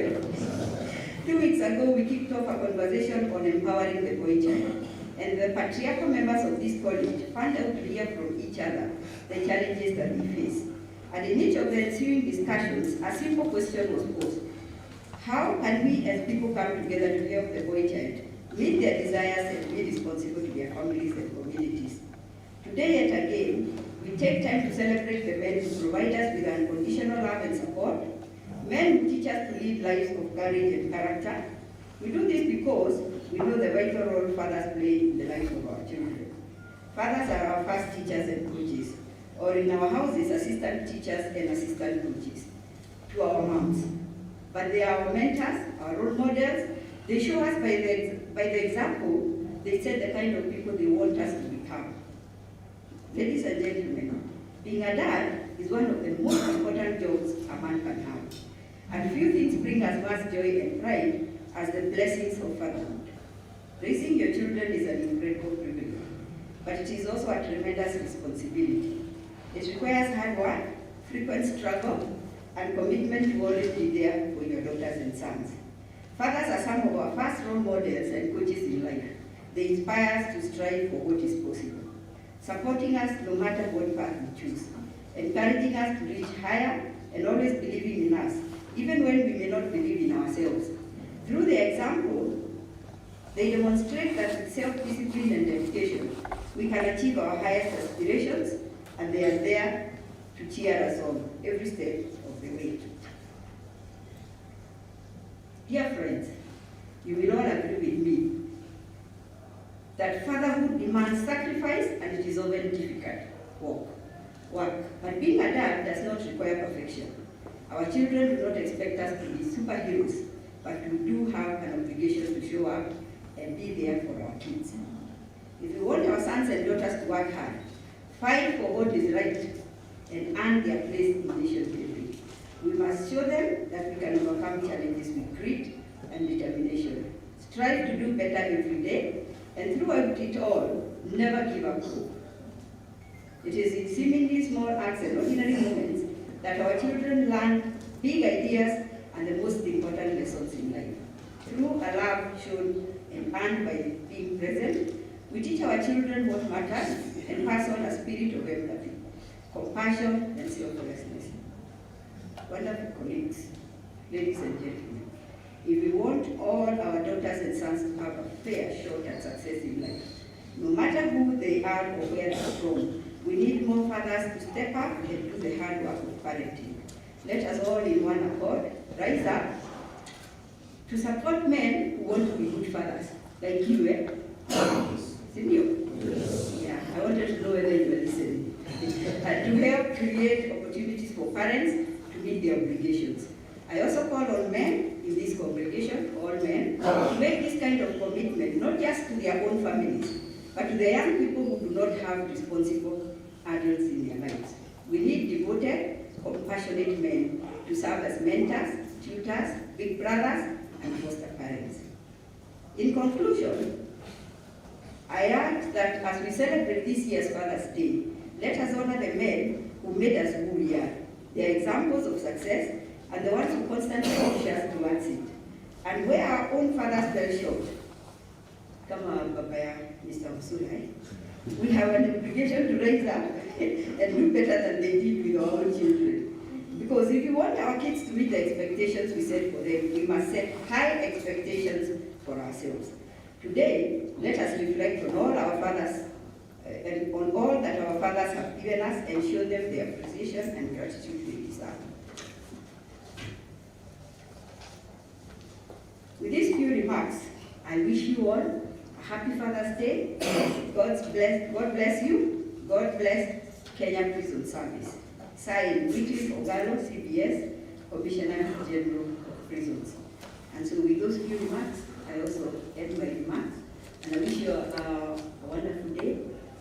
2 weeks ago we kicked off a conversation on empowering the boy child, and the patriarchal members of this college found out to hear from each other the challenges that we face. And in each of the ensuing discussions, a simple question was posed. How can we as people come together to help the boy child meet their desires and be responsible to their families and communities? Today yet again, we take time to celebrate the men who provide us with unconditional love and support, men who teach us to lead lives of courage and character. We do this because we know the vital role fathers play in the lives of our children. Fathers are our first teachers and coaches, or in our houses, assistant teachers and assistant coaches to our moms. But they are our mentors, our role models. They show us by the example, they set the kind of people they want us to become. Ladies and gentlemen, being a dad is one of the most important jobs a man can have. And few things bring us much joy and pride as the blessings of fatherhood. Raising your children is an incredible privilege, but it is also a tremendous responsibility. It requires hard work, frequent struggle, and commitment to always be there for your daughters and sons. Fathers are some of our first role models and coaches in life. They inspire us to strive for what is possible, supporting us no matter what path we choose, encouraging us to reach higher, and always believing in us, even when we may not believe in ourselves. Through their example, they demonstrate that with self-discipline and dedication, we can achieve our highest aspirations, and they are there to cheer us on every step of the way. Dear friends, you will all agree with me that fatherhood demands sacrifice, and it is often difficult work. But being a dad does not require perfection. Our children do not expect us to be superheroes, but we do have an obligation to show up and be there for our kids. If we want our sons and daughters to work hard, fight for what is right, and earn their place in nation building, we must show them that we can overcome challenges with grit and determination, strive to do better every day, and throughout it all, never give up hope. It is in seemingly small acts and ordinary moments that our children learn big ideas and the most important lessons in life. Through a love shown and earned by being present, we teach our children what matters and pass on a spirit of empathy, compassion, and selflessness. Wonderful colleagues, ladies and gentlemen, if we want all our daughters and sons to have a fair shot at success in life, no matter who they are or where they are from, we need more fathers to step up and do the hard work of parenting. Let us all in one accord rise up to support men who want to be good fathers, like you, eh? Yes. Yeah, I wanted to know whether you were listening. To help create opportunities for parents to meet their obligations. I also call on men in this congregation, all men, to make this kind of commitment, not just to their own families, but to the young people who do not have responsible adults in their lives. We need devoted, compassionate men to serve as mentors, tutors, big brothers, and foster parents. In conclusion, I add that as we celebrate this year's Father's Day, let us honor the men who made us who we are. They are examples of success and the ones who constantly push us towards it. And where our own fathers fell short, come Papa, Mr. Musula, we have an obligation to raise up and do better than they did with our own children. Because if we want our kids to meet the expectations we set for them, we must set high expectations for ourselves. Today, let us reflect on all our fathers and on all that our fathers have given us and show them the appreciation and gratitude they deserve. With these few remarks, I wish you all a happy Father's Day. God bless you. God bless Kenya Prison Service. Signed, Wycliffe Ogalo, CBS, Commissioner General of Prisons. And so with those few remarks, I also end my remarks. And I wish you a wonderful day,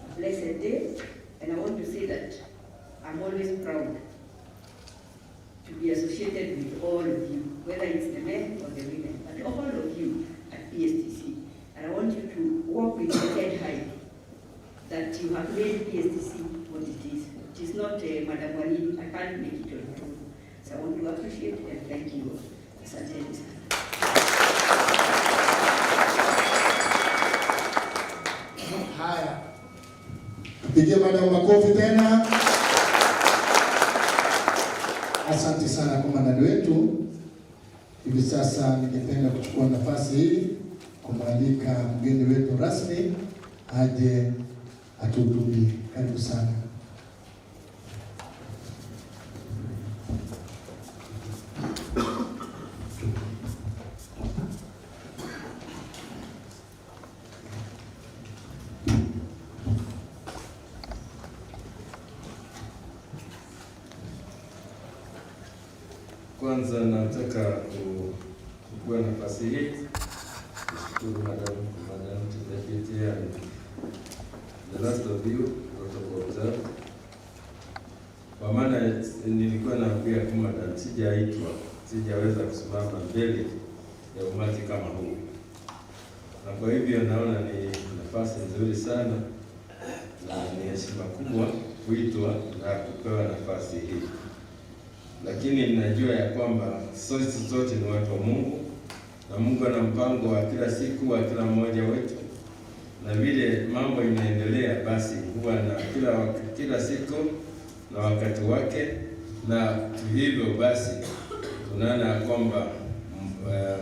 a blessed day. And I want to say that I'm always proud to be associated with all of you, whether it's the men or the women, but all of you at PSTC. And I want you to walk with your head high, that you have made PSTC what it is. It is not Madam Wani, I can't make it on my own. So I want to appreciate and thank you all. Asanteni sana. Haya, pigia madam makofi tena. Asante sana komandani wetu. Hivi sasa ningependa kuchukua nafasi hii kumwalika mgeni wetu rasmi aje atuhutubie. Karibu sana. Kwanza nataka kuchukua nafasi hii kushukuru Madam Deputy and the rest of you observe. Kwa maana nilikuwa naambia kama sijaitwa, sijaweza kusimama mbele ya umati kama huu. Na kwa hivyo naona ni nafasi nzuri sana na ni heshima kubwa kuitwa na kupewa nafasi hii. Lakini ninajua ya kwamba sisi zote ni watu wa Mungu na Mungu ana mpango wa kila siku wa kila mmoja wetu, na vile mambo inaendelea basi huwa na kila siku na wakati wake, na hivyo basi tunaona kwamba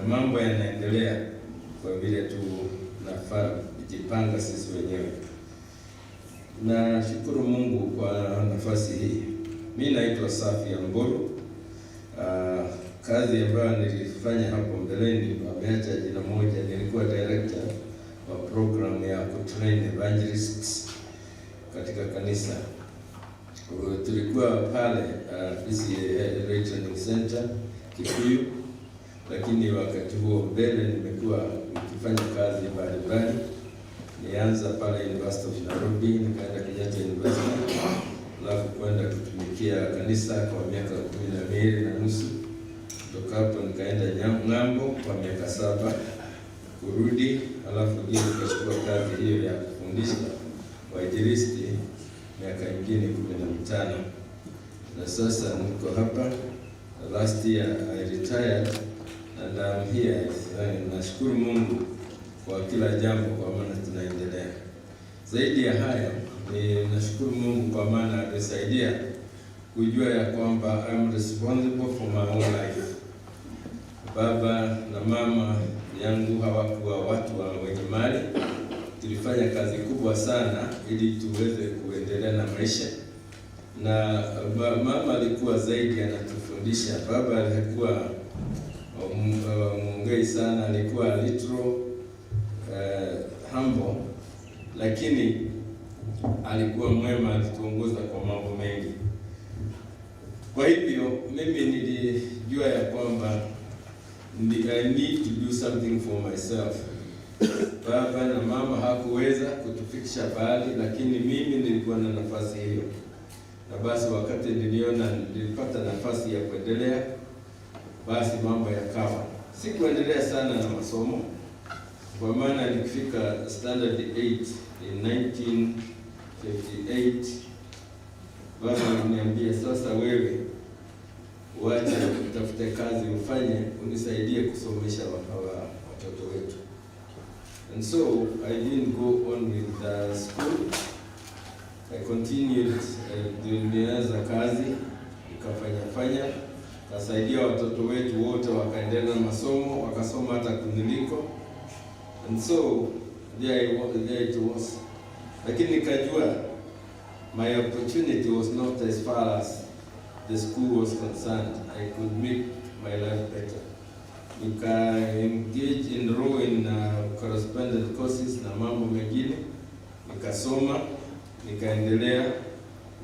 mambo yanaendelea kwa vile tunafaa kujipanga sisi wenyewe. Na shukuru Mungu kwa nafasi hii. Mimi naitwa Safi Amburu. Kazi ambayo nilifanya hapo mbeleni, wameacha jina moja, nilikuwa director wa program ya kutrain evangelists katika kanisa. Tulikuwa pale PSTC Training Center Kikuyu, lakini wakati huo mbele nimekuwa nikifanya kazi mbalimbali. Nianza pale University of Nairobi, nikaenda Kenyatta University, alafu kwenda kutumikia kanisa kwa miaka 12.5. Kutoka hapo nikaenda ng'ambo kwa miaka 7 kurudi, alafu ndio nikachukua kazi hiyo ya kufundisha wainjilisti miaka ingine 15. Na sasa niko hapa. Last year I retired and I'm here. Nashukuru Mungu kwa kila jambo kwa maana tunaendelea. Zaidi ya haya, nashukuru Mungu kwa maana alisaidia kujua ya kwamba I'm responsible for my own life. Baba na mama yangu hawakuwa watu wenye mali. Tulifanya kazi kubwa sana ili tuweze kuendelea na maisha. Na mama alikuwa zaidi anatufundisha. Baba alikuwa mwongei sana, alikuwa literal, humble, lakini alikuwa mwema, alituongoza kwa mambo mengi. Kwa hivyo mimi nilijua ya kwamba I need to do something for myself. Baba na mama hakuweza kutufikisha pale, lakini mimi nilikuwa na nafasi hiyo. Na basi wakati nilipata nafasi ya kuendelea, basi mambo yakawa. Sikuendelea sana na masomo, kwa maana nikifika standard 8 in 1958 baba aliniambia, sasa wewe wacha utafute kazi ufanye, unisaidie kusomesha watoto wetu. And so I didn't go on with the school. I continued nimeanza kazi, nikafanya kasaidia watoto wetu wote wakaendelea na masomo, wakasoma hata kuniliko. And so there it was. Lakini nikajua my opportunity was not as far as the school was concerned. I could make my life better. Nika engage enroll in correspondence courses na mambo mengine, nikasoma, nikaendelea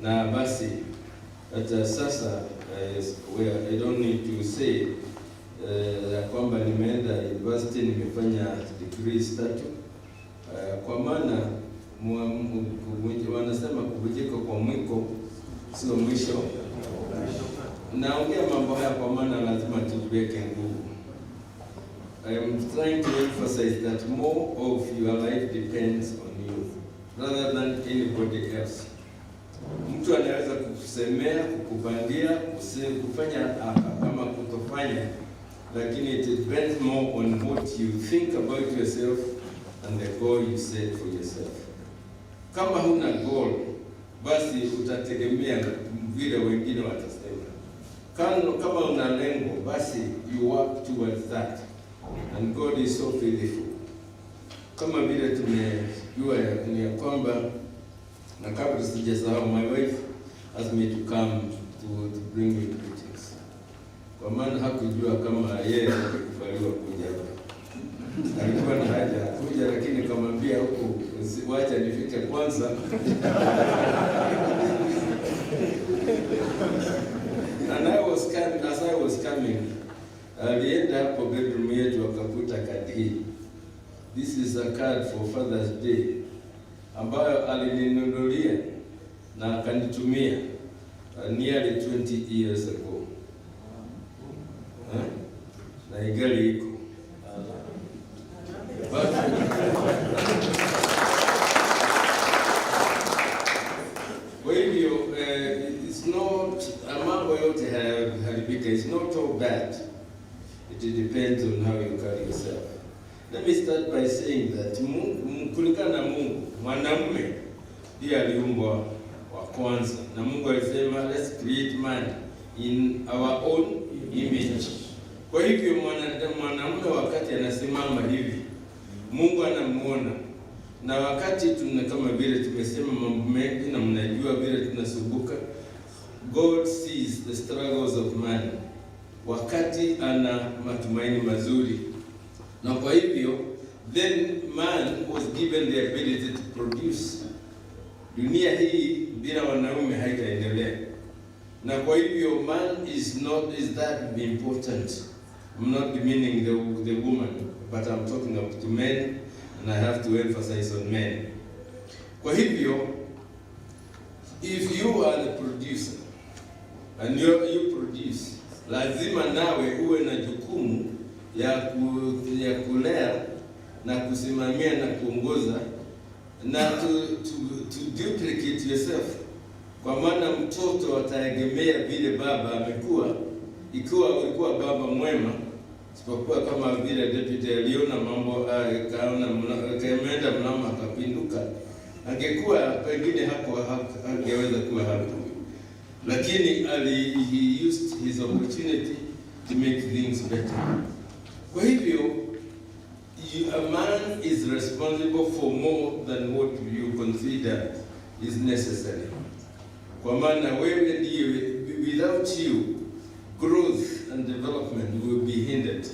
na basi hata sasa where I don't need to say kwamba nimeenda university nimefanya degrees 3 kwa maana wanasema kuvujika kwa mwiko sio mwisho. Naongea mambo haya kwa maana lazima tuweke nguvu. I am trying to emphasize that more of your life depends on you rather than anybody else. Mtu anaweza kukusemea, kukupangia, kufanya kama kutofanya, lakini it depends more on what you think about yourself and the goal you set for yourself. Kama huna goal, basi utategemea vile wengine watasema. Kama una lengo, basi you work towards that. And God is so faithful. Kama vile tumejua ni kwamba, na kabla sijasahau, my wife asked me to come to bring me greetings. Kwa maana hakujua kama yeye alikubaliwa kuja hapa. Alikuwa na haja kuja, lakini nikamwambia huko wacha nifike kwanza. And as I was coming, alienda hapo bedroom yetu akakuta kadi hii. This is a card for Father's Day ambayo alininunulia na akanitumia nearly 20 years ago. Na igali iko. Kwa hivyo, it's not, mambo yote haribika, it's not all bad. It depends on how you carry yourself. Let me start by saying that kulingana na Mungu, mwanamume ndiye aliumbwa wa kwanza. Na Mungu alisema, let's create man in our own image. Kwa hivyo mwanamume wakati anasimama hivi, Mungu anamuona. Na wakati kama vile tumesema mambo mengi na mnajua vile tunasubuka, God sees the struggles of man. Wakati ana matumaini mazuri. Na kwa hivyo, then man was given the ability to produce. Dunia hii bila wanaume haitaendelea. Na kwa hivyo, man is that important. I'm not demeaning the woman, but I'm talking about the men, and I have to emphasize on men. Kwa hivyo, if you are the producer, and you produce, lazima nawe uwe na jukumu ya kulea na kusimamia na kuongoza na to duplicate yourself. Kwa maana mtoto ataegemea vile baba amekuwa. Ikiwa ulikuwa baba mwema, sipokuwa kama vile deputy aliona mambo kameenda mlama akapinduka, angekuwa pengine hapo angeweza kuwa hapo. Lakini he used his opportunity to make things better. Kwa hivyo, a man is responsible for more than what you consider is necessary. Kwa maana wewe ndiye, without you, growth and development will be hindered.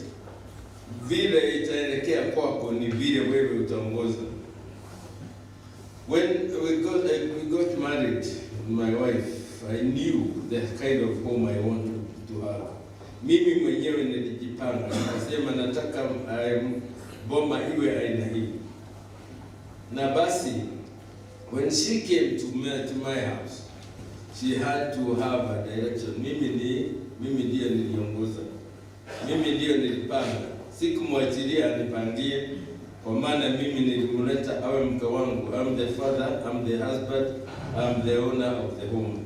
Vile itaelekea kwako ni vile wewe utaongoza. When we got married, my wife, I knew the kind of home I wanted to have. Mimi mwenyewe nilijipanga, nikasema nataka boma iwe aina hii. Na basi, when she came to my house, she had to have a direction. Mimi ndiye niliongoza. Mimi ndiye nilipanga. Sikumwachilia anipangie kwa maana mimi nilimleta awe mke wangu. I'm the father, I'm the husband, I'm the owner of the home.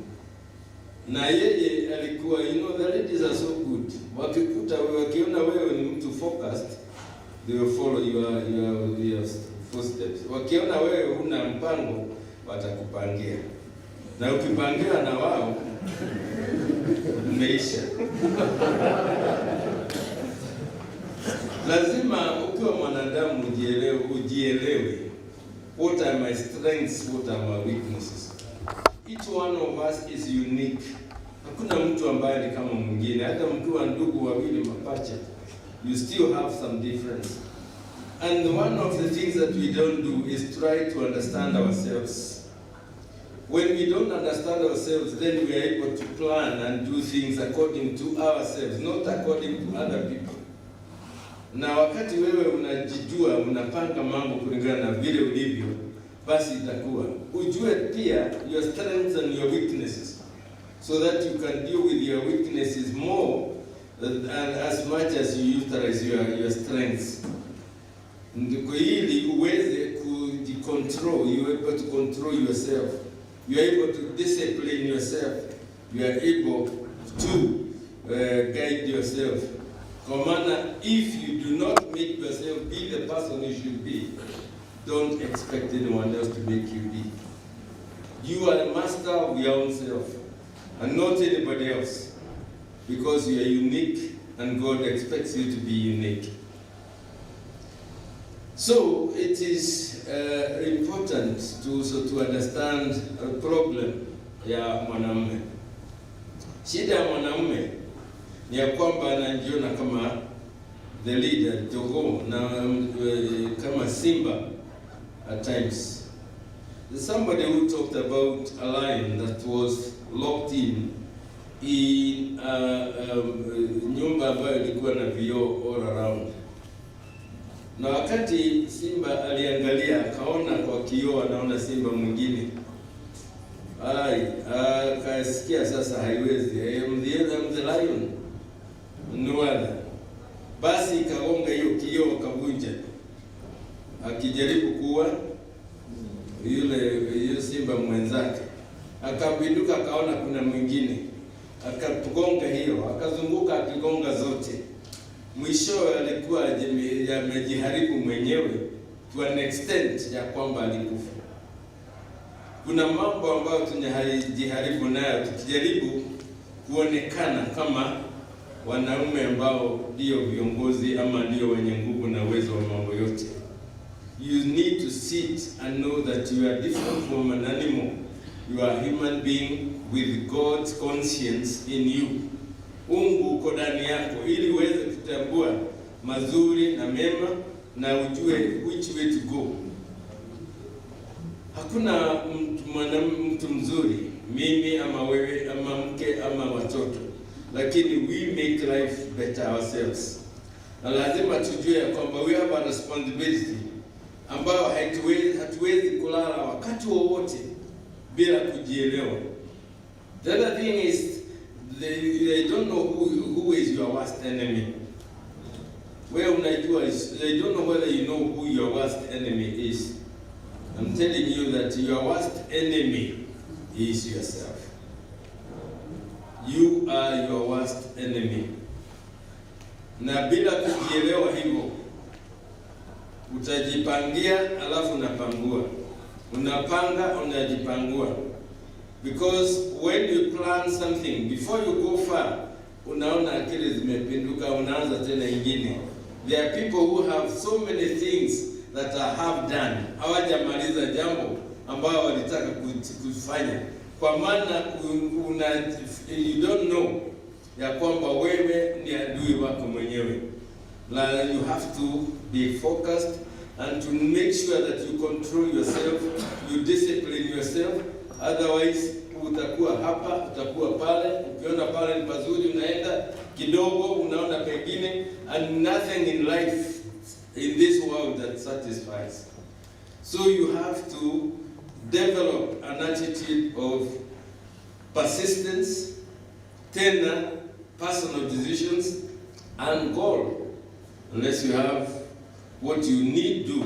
Na yeye alikuwa, the ladies are so good. Wakiona wewe ni mtu focused, they will follow your footsteps. Wakiona wewe una mpango, watakupangia. Na ukipangia na wao, umeisha. Lazima ukiwa mwanadamu ujielewe. What are my strengths, what are my weaknesses? Each one of us is unique. Hakuna mtu ambaye ni kama mwingine. Hata mkiwa ndugu wawili mapacha, you still have some difference. And one of the things that we don't do is try to understand ourselves. When we don't understand ourselves, then we are able to plan and do things according to ourselves, not according to other people. Na wakati wewe unajijua, unapanga mambo kulingana na vile ulivyo, basi itakuwa. Ujue pia your strengths and your weaknesses, so that you can deal with your weaknesses more and as much as you utilize your strengths. Ndiko ili uweze kujicontrol, you are able to control yourself. You are able to discipline yourself. You are able to guide yourself. Kwa maana, if you do not make yourself be the person you should be, don't expect anyone else to make you be. You are a master of your own self, and not anybody else, because you are unique, and God expects you to be unique. So it is important to understand a problem ya mwanamume. Shida ya mwanamume ni ya kwamba anajiona kama the leader, jogoo, na kama simba at times. There's somebody who talked about a lion that was locked in nyumba ambayo ilikuwa na vioo all around. Na wakati simba aliangalia, akaona kwa kioo, anaona simba mwingine. Akasikia sasa haiwezi. I am the lion. No other. Basi ikagonga hiyo kioo, akavunja. Akijaribu kuwa yule simba mwenzake. Akabinduka, akaona kuna mwingine. Akagonga hiyo, akazunguka akigonga zote. Mwisho alikuwa amejiharibu mwenyewe to an extent ya kwamba alikufa. Kuna mambo ambayo tunajiharibu nayo tukijaribu kuonekana kama wanaume ambao ndio viongozi ama ndio wenye nguvu na uwezo wa mambo yote. You need to sit and know that you are different from an animal. You are a human being with God's conscience in you. Mungu uko ndani yako ili uweze kutambua mazuri na mema na ujue which way to go. Hakuna mtu mzuri, mimi ama wewe ama mke ama watoto, lakini we make life better ourselves. Na lazima tujue ya kwamba we have a responsibility ambayo hatuwezi kulala wakati wowote bila kujielewa. The other thing is they don't know who is your worst enemy. Where unajua, they don't know whether you know who your worst enemy is. I'm telling you that your worst enemy is yourself. You are your worst enemy. Na bila kujielewa hivyo, utajipangia alafu unapangua. Unapanga, unajipangua. Because when you plan something, before you go far, unaona akili zimepinduka, unaanza tena ingine. There are people who have so many things that I have done. Hawajamaliza jambo ambao walitaka kufanya. Kwa maana you don't know ya kwamba wewe ni adui wako mwenyewe. You have to be focused and to make sure that you control yourself, you discipline yourself. Otherwise, utakuwa hapa, utakuwa pale, ukiona pale ni pazuri unaenda, kidogo unaona pengine, and nothing in life, in this world that satisfies. So you have to develop an attitude of persistence, tena, personal decisions, and goal. Unless you have what you need to do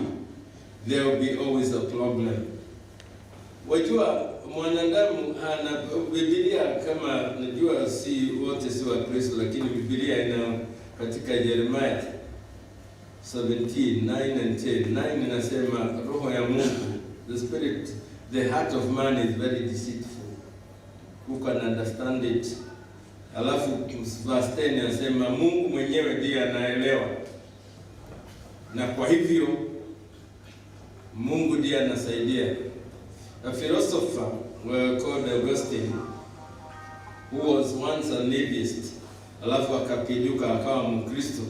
there will be always a problem. Wajua mwanadamu ana Biblia, kama najua si wote si wa Kristo, lakini Biblia ina katika Yeremia 17:9 and 10. 9 inasema roho ya Mungu, the spirit, the heart of man is very deceitful, who can understand it? Alafu verse 10 inasema Mungu mwenyewe ndiye anaelewa, na kwa hivyo Mungu ndiye anasaidia. A philosopher called Augustine, who was once an atheist, alafu akapinduka akawa Mkristo,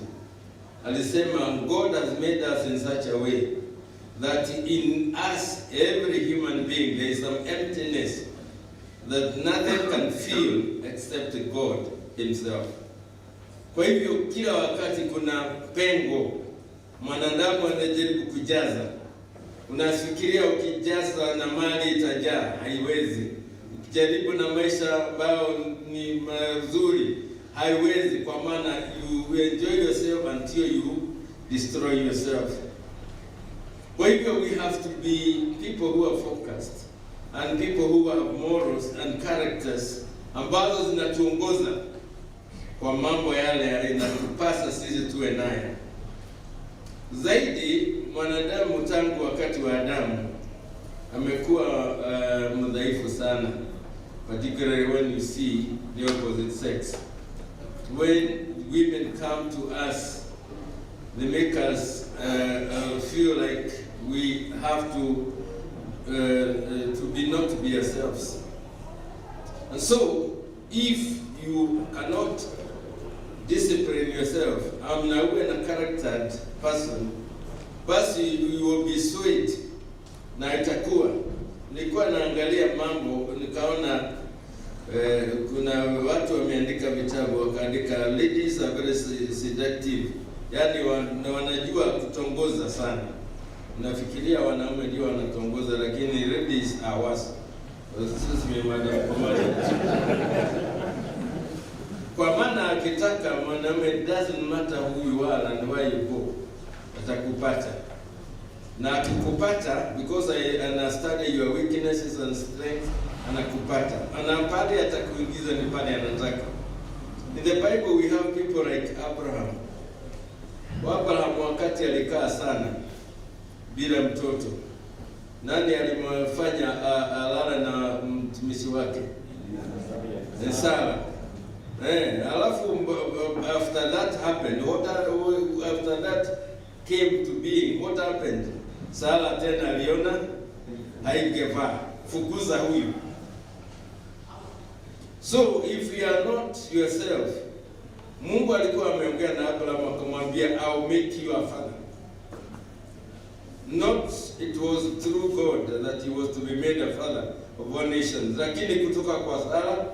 alisema God has made us in such a way that in us, every human being, there is some emptiness that nothing can fill except God himself. Kwa hivyo kila wakati kuna pengo mwanadamu anajaribu kujaza. Unafikiria ukijaza na mali itajaa, haiwezi. Ukijaribu na maisha ambayo ni mazuri, haiwezi, kwa maana you enjoy yourself until you destroy yourself. Kwa hivyo we have to be people who are focused and people who have morals and characters ambazo zinatuongoza kwa mambo yale inatupasa sisi tuwe nayo. Zaidi mwanadamu tangu wakati wa Adamu amekuwa mdhaifu sana, particularly when you see the opposite sex. When women come to us, they make us feel like we have to be not to be ourselves. And so, if you cannot discipline yourself, I'm now a charactered person, basi you will be swayed na itakuwa. Nilikuwa naangalia mambo nikaona kuna watu wameandika vitabu, wakaandika ladies are very seductive, yani wanajua kutongoza sana. Unafikiria wanaume ndio wanatongoza, lakini ladies are worse. Sisi kwa maana akitaka mwanaume, doesn't matter who you are and where you go, atakupata. Na akikupata, because I understand your weaknesses and strengths, anakupata. Anapale atakuingiza ni pale anataka. In the Bible we have people like Abraham. Abraham wakati alikaa sana bila mtoto, nani alimfanya alala na mtumishi wake? Sara. Alafu after that happened, after that came to being, what happened? Sara tena aliona haingefaa, fukuza huyu. So if you are not yourself, Mungu alikuwa ameongea na Abraham akamwambia I'll make you a father. Not it was through God that he was to be made a father of all nations. Lakini kutoka kwa Sara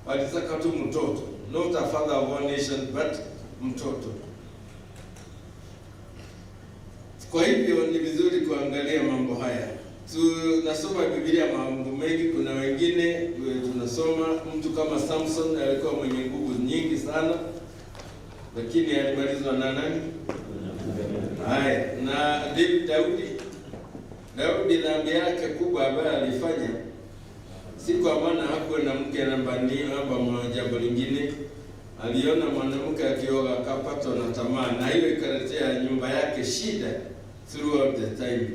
walitaka tu mtoto, not a father of all nations but mtoto. Kwa hivyo ni vizuri kuangalia mambo haya. Tunasoma Biblia mambo mengi, kuna wengine tunasoma mtu kama Samson alikuwa mwenye nguvu nyingi sana, lakini alimalizwa na nani? Haya, na Daudi dhambi yake kubwa ambayo alifanya si kwa maana hakuwa na mke namba ni ama jambo lingine. Aliona mwanamke akioga akapatwa na tamaa, na hiyo ikaletea nyumba yake shida throughout the time.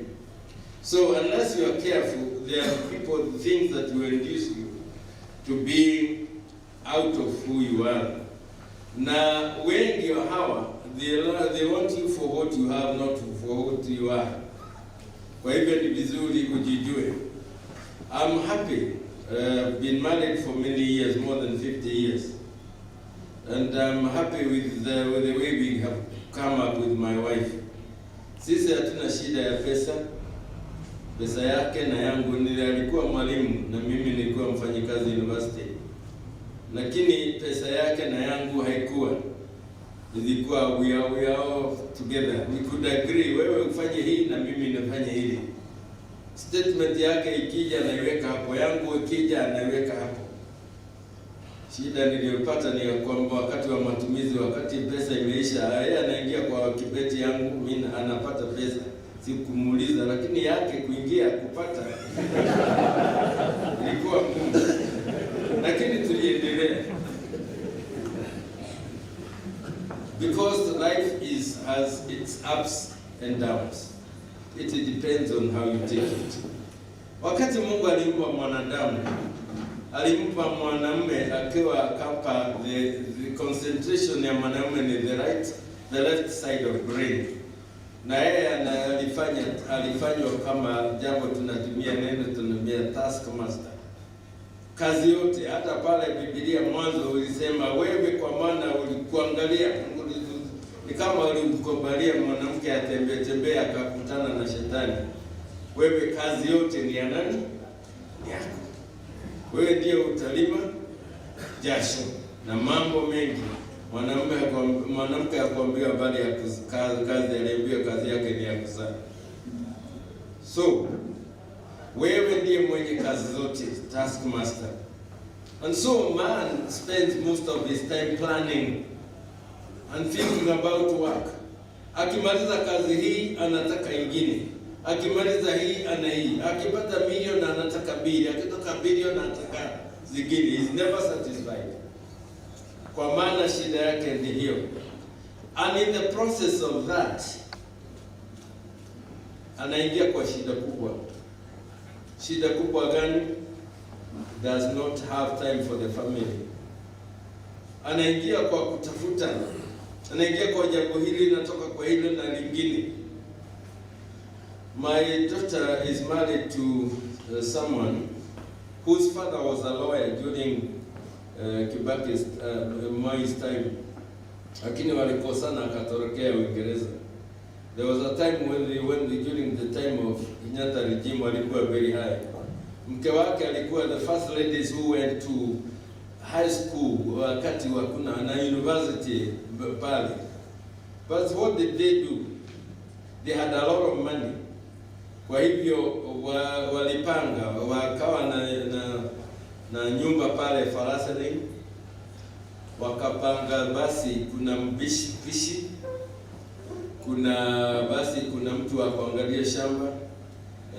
So unless you are careful, there are people, things that will induce you to be out of who you are. Na wengi wa hawa, they want you for what you have, not for what you are. Kwa hivyo ni vizuri ujijue. I'm happy. I've been married for many years, more than 50 years. And I'm happy with the way we have come up with my wife. Sisi hatuna shida ya pesa. Pesa yake na yangu, nilikuwa mwalimu na mimi nilikuwa mfanyikazi university. Lakini pesa yake na yangu haikuwa. Ilikuwa we are all together. We could agree, wewe ufanye hii na mimi nifanye hili. Statement yake ikija anaiweka hapo, yangu ikija anaiweka hapo. Shida niliyopata ni kwamba wakati wa matumizi, wakati pesa imeisha, yeye anaingia kwa kibeti yangu, mimi anapata pesa. sikumuuliza, lakini yake kuingia kupata ilikuwa ngumu, lakini tuliendelea. Because life has its ups and downs. It depends on how you take it. Wakati Mungu alimpa mwanadamu, alimpa mwanamume akiwa kapa, the concentration ya mwanamume ni the left side of brain. Na yeye alifanywa kama jambo tunatumia neno tunatumia taskmaster. Kazi yote, hata pale Biblia mwanzo ulisema wewe kwa maana ulikuangalia, ni kama ulimkubalia mwanamke atembee akakutana na shetani. Wewe kazi yote ni ya nani? Yako. Wewe ndiye utalima jasho na mambo mengi. Mwanamke akwambia habari ya kazi, aliambiwa kazi yake ni ya kuzaa. So wewe ndiye mwenye kazi zote, taskmaster. And so man spends most of his time planning and thinking about work. Akimaliza kazi hii anataka ingine, akimaliza hii ana hii, akipata milioni anataka bili, akitoka bilioni anataka zingine. He's never satisfied. Kwa maana shida yake ndi hiyo. And in the process of that, anaingia kwa shida kubwa. Shida kubwa gani? Does not have time for the family. Anaingia kwa kutafuta, anaingia kwa jambo hili, natoka kwa hilo na lingine. My daughter is married to someone whose father was a lawyer during Kibaki's Moi's time. Lakini walikosana akatorokea Uingereza. There was a time when during the time of Kenyatta regime walikuwa very high. Mke wake alikuwa the first ladies who went to high school wakati wakuna na university pale. But what did they do? They had a lot of money. Kwa hivyo walipanga wakawa na nyumba pale Farasani, wakapanga basi kuna mbishi, kuna mtu wa kuangalia shamba.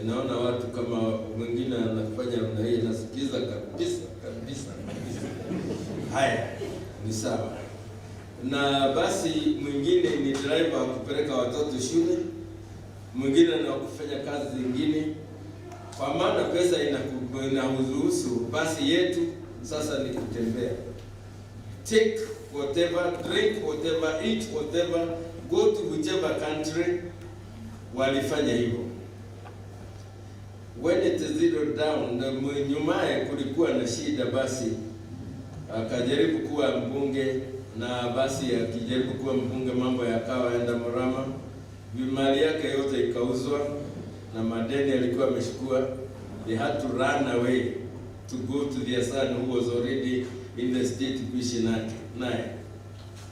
Naona watu kama mwingine anafanya namna hii, nasikiza kabisa. Haya, ni sawa. Na basi mwingine ni driver kupeleka watoto shule, mwingine na kufanya kazi zingine. Kwa maana pesa inahusu, basi yetu sasa ni kutembea. Take whatever, drink whatever, eat whatever, go to whichever country. Walifanya hivyo. When it zeroed down, nyumaye kulikuwa na shida, basi akajaribu kuwa mbunge, na basi akijaribu kuwa mbunge mambo yakawa enda mrama. Mali yake yote ikauzwa na madeni alikuwa ameshukua. They had to run away to go to their son who was already in the state kuishi naye.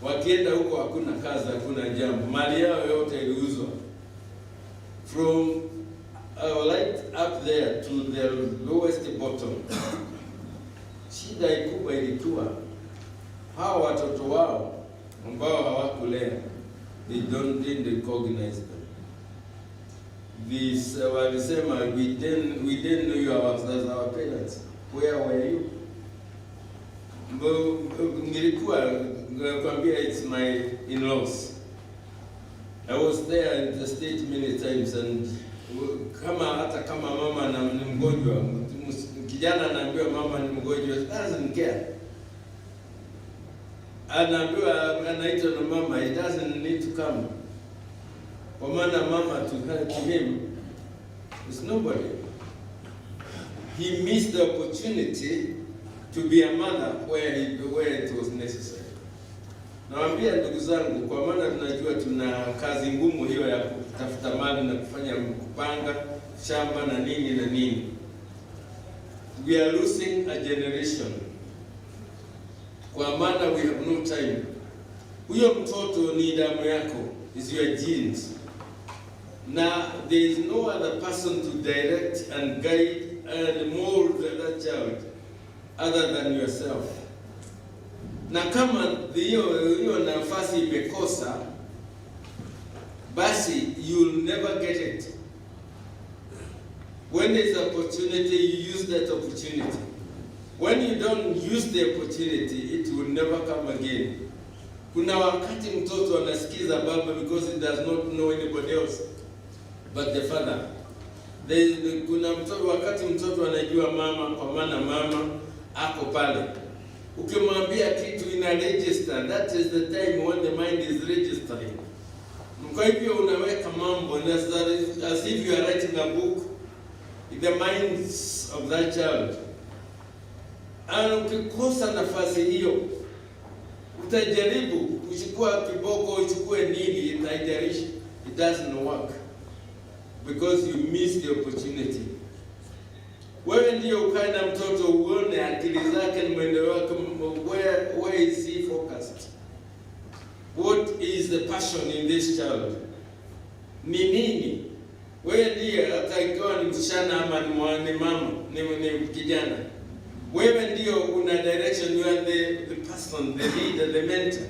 Wakienda huko hakuna kazi, hakuna jambo. Mali yao yote iliuzwa. From right up there to the lowest bottom. Shida kubwa ilikuwa hao watoto wao ambao hawakulea, they didn't recognize them. This walisema we didn't know you as our parents. Where were you? Nilikuwa kwambia it's my in-laws. I was there in the state many times, and hata kama mama ni mgonjwa, kijana anaambiwa mama ni mgonjwa, doesn't care. Anaambiwa anaitwa na mama, he doesn't need to come. Kwa maana mama to him is nobody. He missed the opportunity to be a mother where it was necessary. Nawaambia ndugu zangu, kwa maana tunajua tuna kazi ngumu hiyo ya kutafuta mali na kufanya kupanga shamba na nini. We are losing a generation. Kwa maana we have no time. Huyo mtoto ni damu yako, is your genes. Now there is no other person to direct and guide and mold that child other than yourself. Na kama hiyo nafasi imekosa, basi you'll never get it. When there's opportunity, you use that opportunity. When you don't use the opportunity, it will never come again. Kuna wakati mtoto anasikiza baba because he does not know anybody else but the father. Kuna wakati mtoto anajua mama kwa maana mama ako pale. Ukimwambia kitu ina register, that is the time when the mind is registering. Kwa hivyo unaweka mambo as if you are writing a book in the minds of that child. And ukikosa nafasi hiyo, utajaribu kuchukua kiboko, uchukue nini, itajarishi, it doesn't work because you miss the opportunity. Wewe ndio ukae na mtoto uone akili zake, mwendo wake, where is he focused? What is the passion in this child? Ni nini? Wewe ndiye, hata ikiwa ni msichana ama ni mama, ni kijana, wewe ndio una direction, you are the person, the leader, the mentor.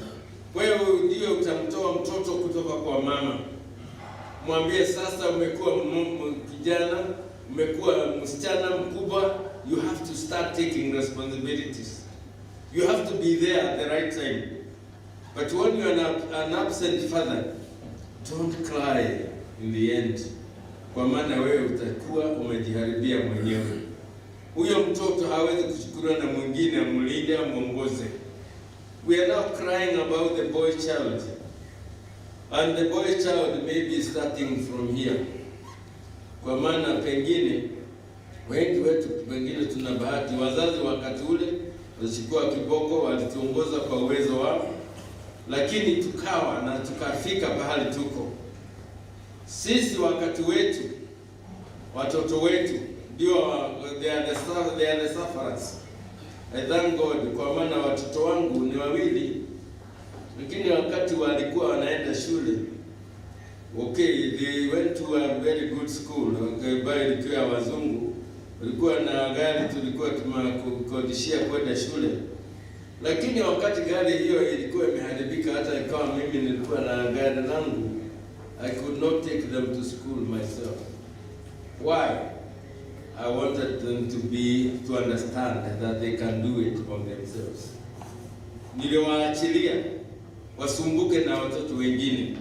Wewe ndio utamtoa mtoto kutoka kwa mama. Mwambie sasa umekuwa kijana, umekuwa msichana mkubwa, you have to start taking responsibilities. You have to be there at the right time. But when you are an absent father, don't cry in the end. Kwa maana wewe utakuwa umejiharibia mwenyewe. Huyo mtoto hawezi kuchukuliwa na mwingine amlinde amuongoze. We are now crying about the boy child. And the boy child may be starting from here. Kwa maana pengine wengi wetu pengine tuna bahati, wazazi wakati ule walichukua kiboko, walituongoza kwa uwezo wao, lakini tukawa na tukafika pahali tuko. Sisi wakati wetu, watoto wetu ndio they are the sufferers. I thank God kwa maana watoto wangu ni wawili, lakini wakati walikuwa wanaenda shule, okay, they went to a very good school, okay, ilikuwa wazungu, walikuwa na gari tulikuwa tumekodishia kwenda shule, lakini wakati gari hiyo ilikuwa imeharibika, hata ikawa mimi nilikuwa na gari langu, I could not take them to school myself. Why? I wanted them to understand that they can do it on themselves. Niliwaachilia wasumbuke na watoto wengine,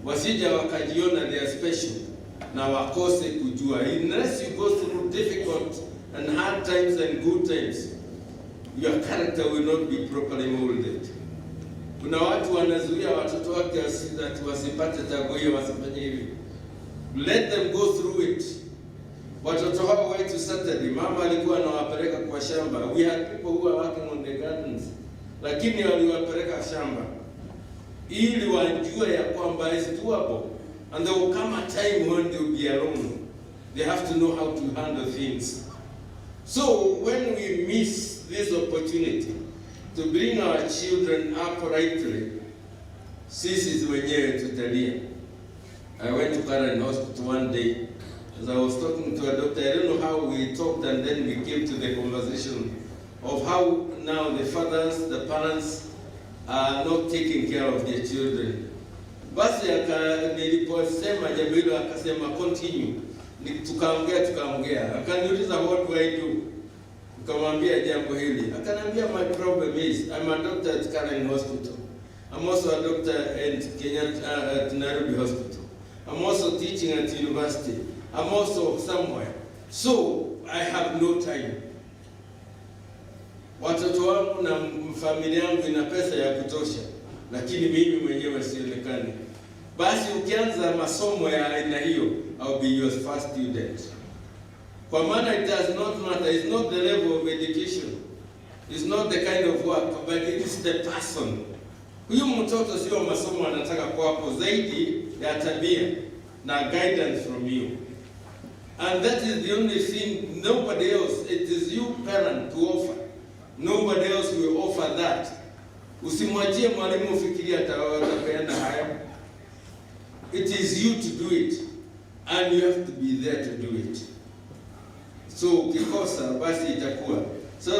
wasija wakajiona they are special na wakose kujua. Unless you go through difficult and hard times and good times, your character will not be properly molded. Kuna watu wanazuia watoto wake wasipate tabu hiyo, wasifanye hivi. Let them go through it. Watoto hao wetu Saturday, mama alikuwa anawapeleka kwa shamba. We had people who are working on the gardens, lakini waliwapeleka shamba ili wajue ya kwamba is doable, and there will come a time when they will be alone. They have to know how to handle things. So when we miss this opportunity to bring our children up rightly, sisi wenyewe tutalia. I went to Karen Hospital one day. As I was talking to a doctor, I don't know how we talked, and then we came to the conversation of how now the fathers, the parents are not taking care of their children. Basi niliposema jambo hilo akasema continue. Tukaongea. Akaniuliza what do I do? Nikamwambia jambo hili. Akaniambia my problem is I'm a doctor at Karen Hospital. I'm also a doctor at Kenyatta at Nairobi Hospital. I'm also teaching at university. I'm also somewhere. So I have no time. Watoto wangu na familia yangu ina pesa ya kutosha, lakini mimi mwenyewe sionekani. Basi ukianza masomo ya aina hiyo, I'll be your first student. Kwa maana it does not matter, it's not the level of education, it's not the kind of work, but it is the person. Huyu mtoto sio masomo anataka kwako, zaidi ya tabia na guidance from you. And that is the only thing, nobody else, it is you parent to offer. Nobody else will offer that. Usimwachie mwalimu ufikiria atapeana haya. It is you to do it, and you have to be there to do it. So ukikosa basi itakuwa. So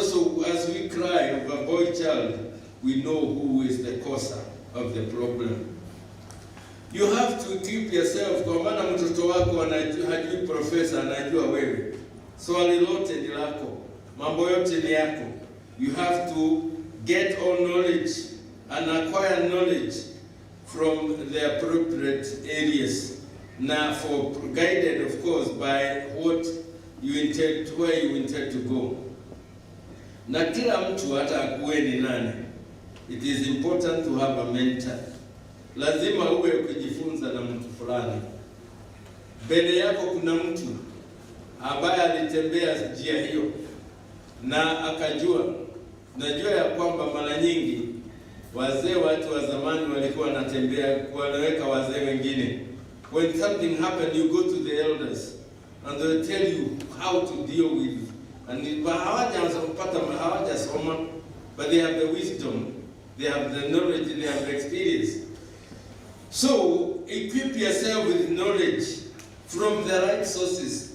as we cry of a boy child, we know who is the causer of the problem. You have to keep yourself, kwa maana mtoto wako hajui profesa, anajua wewe. Swali lote ni lako, mambo yote ni yako. You have to get all knowledge and acquire knowledge from the appropriate areas. Now, guided of course by what you intend, where you intend to go. Na kila mtu hata akuwe ni nani, it is important to have a mentor. Lazima uwe ukijifunza na mtu fulani. Mbele yako kuna mtu ambaye alitembea njia hiyo na akajua. Najua ya kwamba mara nyingi wazee, watu wa zamani walikuwa wanatembea, wanaweka wazee wengine. When something happened, you go to the elders and they will tell you how to deal with. And hawajasoma, but they have the wisdom, they have the knowledge, they have the experience. So equip yourself with knowledge from the right sources.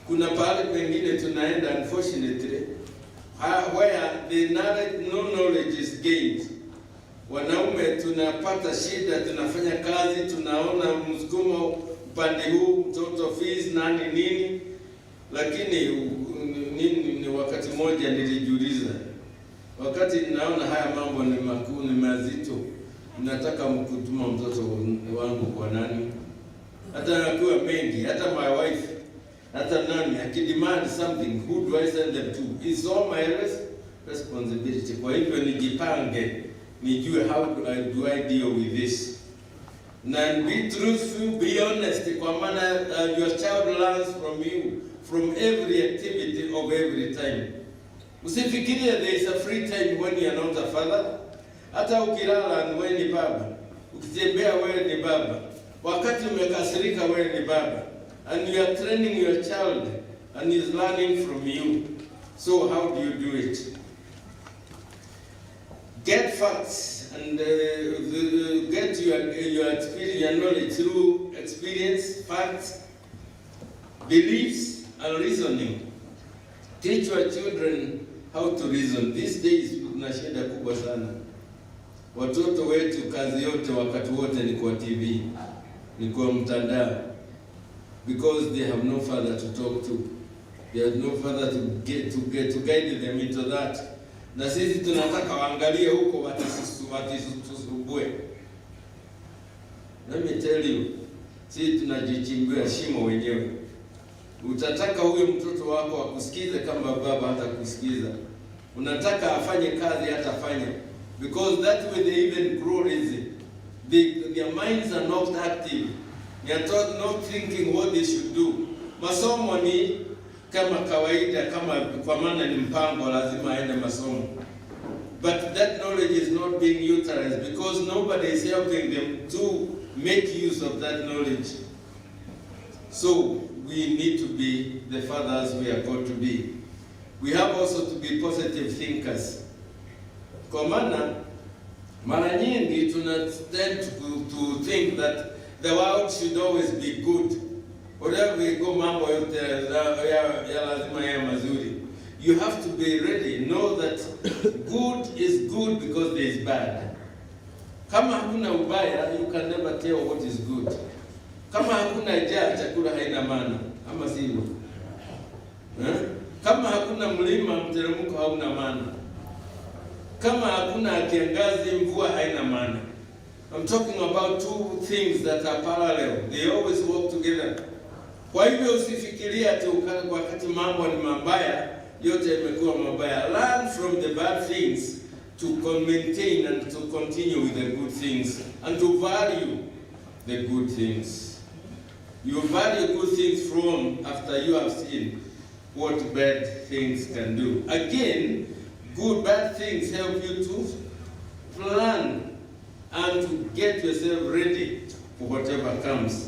Kuna pahali pengine tunaenda, unfortunately, where no knowledge is gained. Wanaume tunapata shida, tunafanya kazi, tunaona msukumo upande huu, mtoto fees nani nini, lakini ni wakati moja nilijiuliza, wakati ninaona haya mambo ni makuu, ni mazito, nataka kutuma mtoto wangu kwa nani? Hata nakuwa mengi, hata my wife, hata nani akidemand something, who do I send them to? It's all my responsibility. Kwa hivyo nijipange, nijue how do I deal with this. And be truthful, be honest, kwa maana your child learns from you, from every activity of every time. Usifikirie there is a free time when you are not a father. Hata ukilala wewe ni baba, ukitembea wewe ni baba, wakati umekasirika wewe ni baba, and you are training your child and he is learning from you. So how do you do it? Get facts and get your experience, your knowledge through experience, facts, beliefs, and reasoning. Teach your children how to reason. These days kuna shida kubwa sana. Watoto wetu kazi yote wakati wote ni kwa TV, ni kwa mtandao, because they have no father to talk to. They have no father to guide them into that. Na sisi tunataka waangalie huko watisisumbue. Let me tell you, sisi tunajichimbia shimo wenyewe. Utataka huyo mtoto wako akusikize kama baba hata kusikiza. Unataka afanye kazi hata fanya. Because that way they even grow lazy. Their minds are not active. They are not thinking what they should do. Masomo ni kama kawaida, kama kwa maana ni mpango, lazima aende masomo. But that knowledge is not being utilized because nobody is helping them to make use of that knowledge. So we need to be the fathers we are called to be. We have also to be positive thinkers. Kwa maana mara nyingi tend to think that the world should always be good. Whatever we go, mambo yote ya lazima ya mazuri. You have to be ready. Know that good is good because there is bad. Kama hakuna ubaya, you can never tell what is good. Kama hakuna njaa, chakula haina maana, ama sivyo? Kama hakuna mlima, mteremko hauna maana. Kama hakuna kiangazi, mvua haina maana. I'm talking about two things that are parallel. They always work together. Kwa hivyo usifikiria tu wakati mambo ni mabaya, yote yamekuwa mabaya. Learn from the bad things to maintain and to continue with the good things and to value the good things. You value good things from after you have seen what bad things can do. Again, bad things help you to plan and to get yourself ready for whatever comes.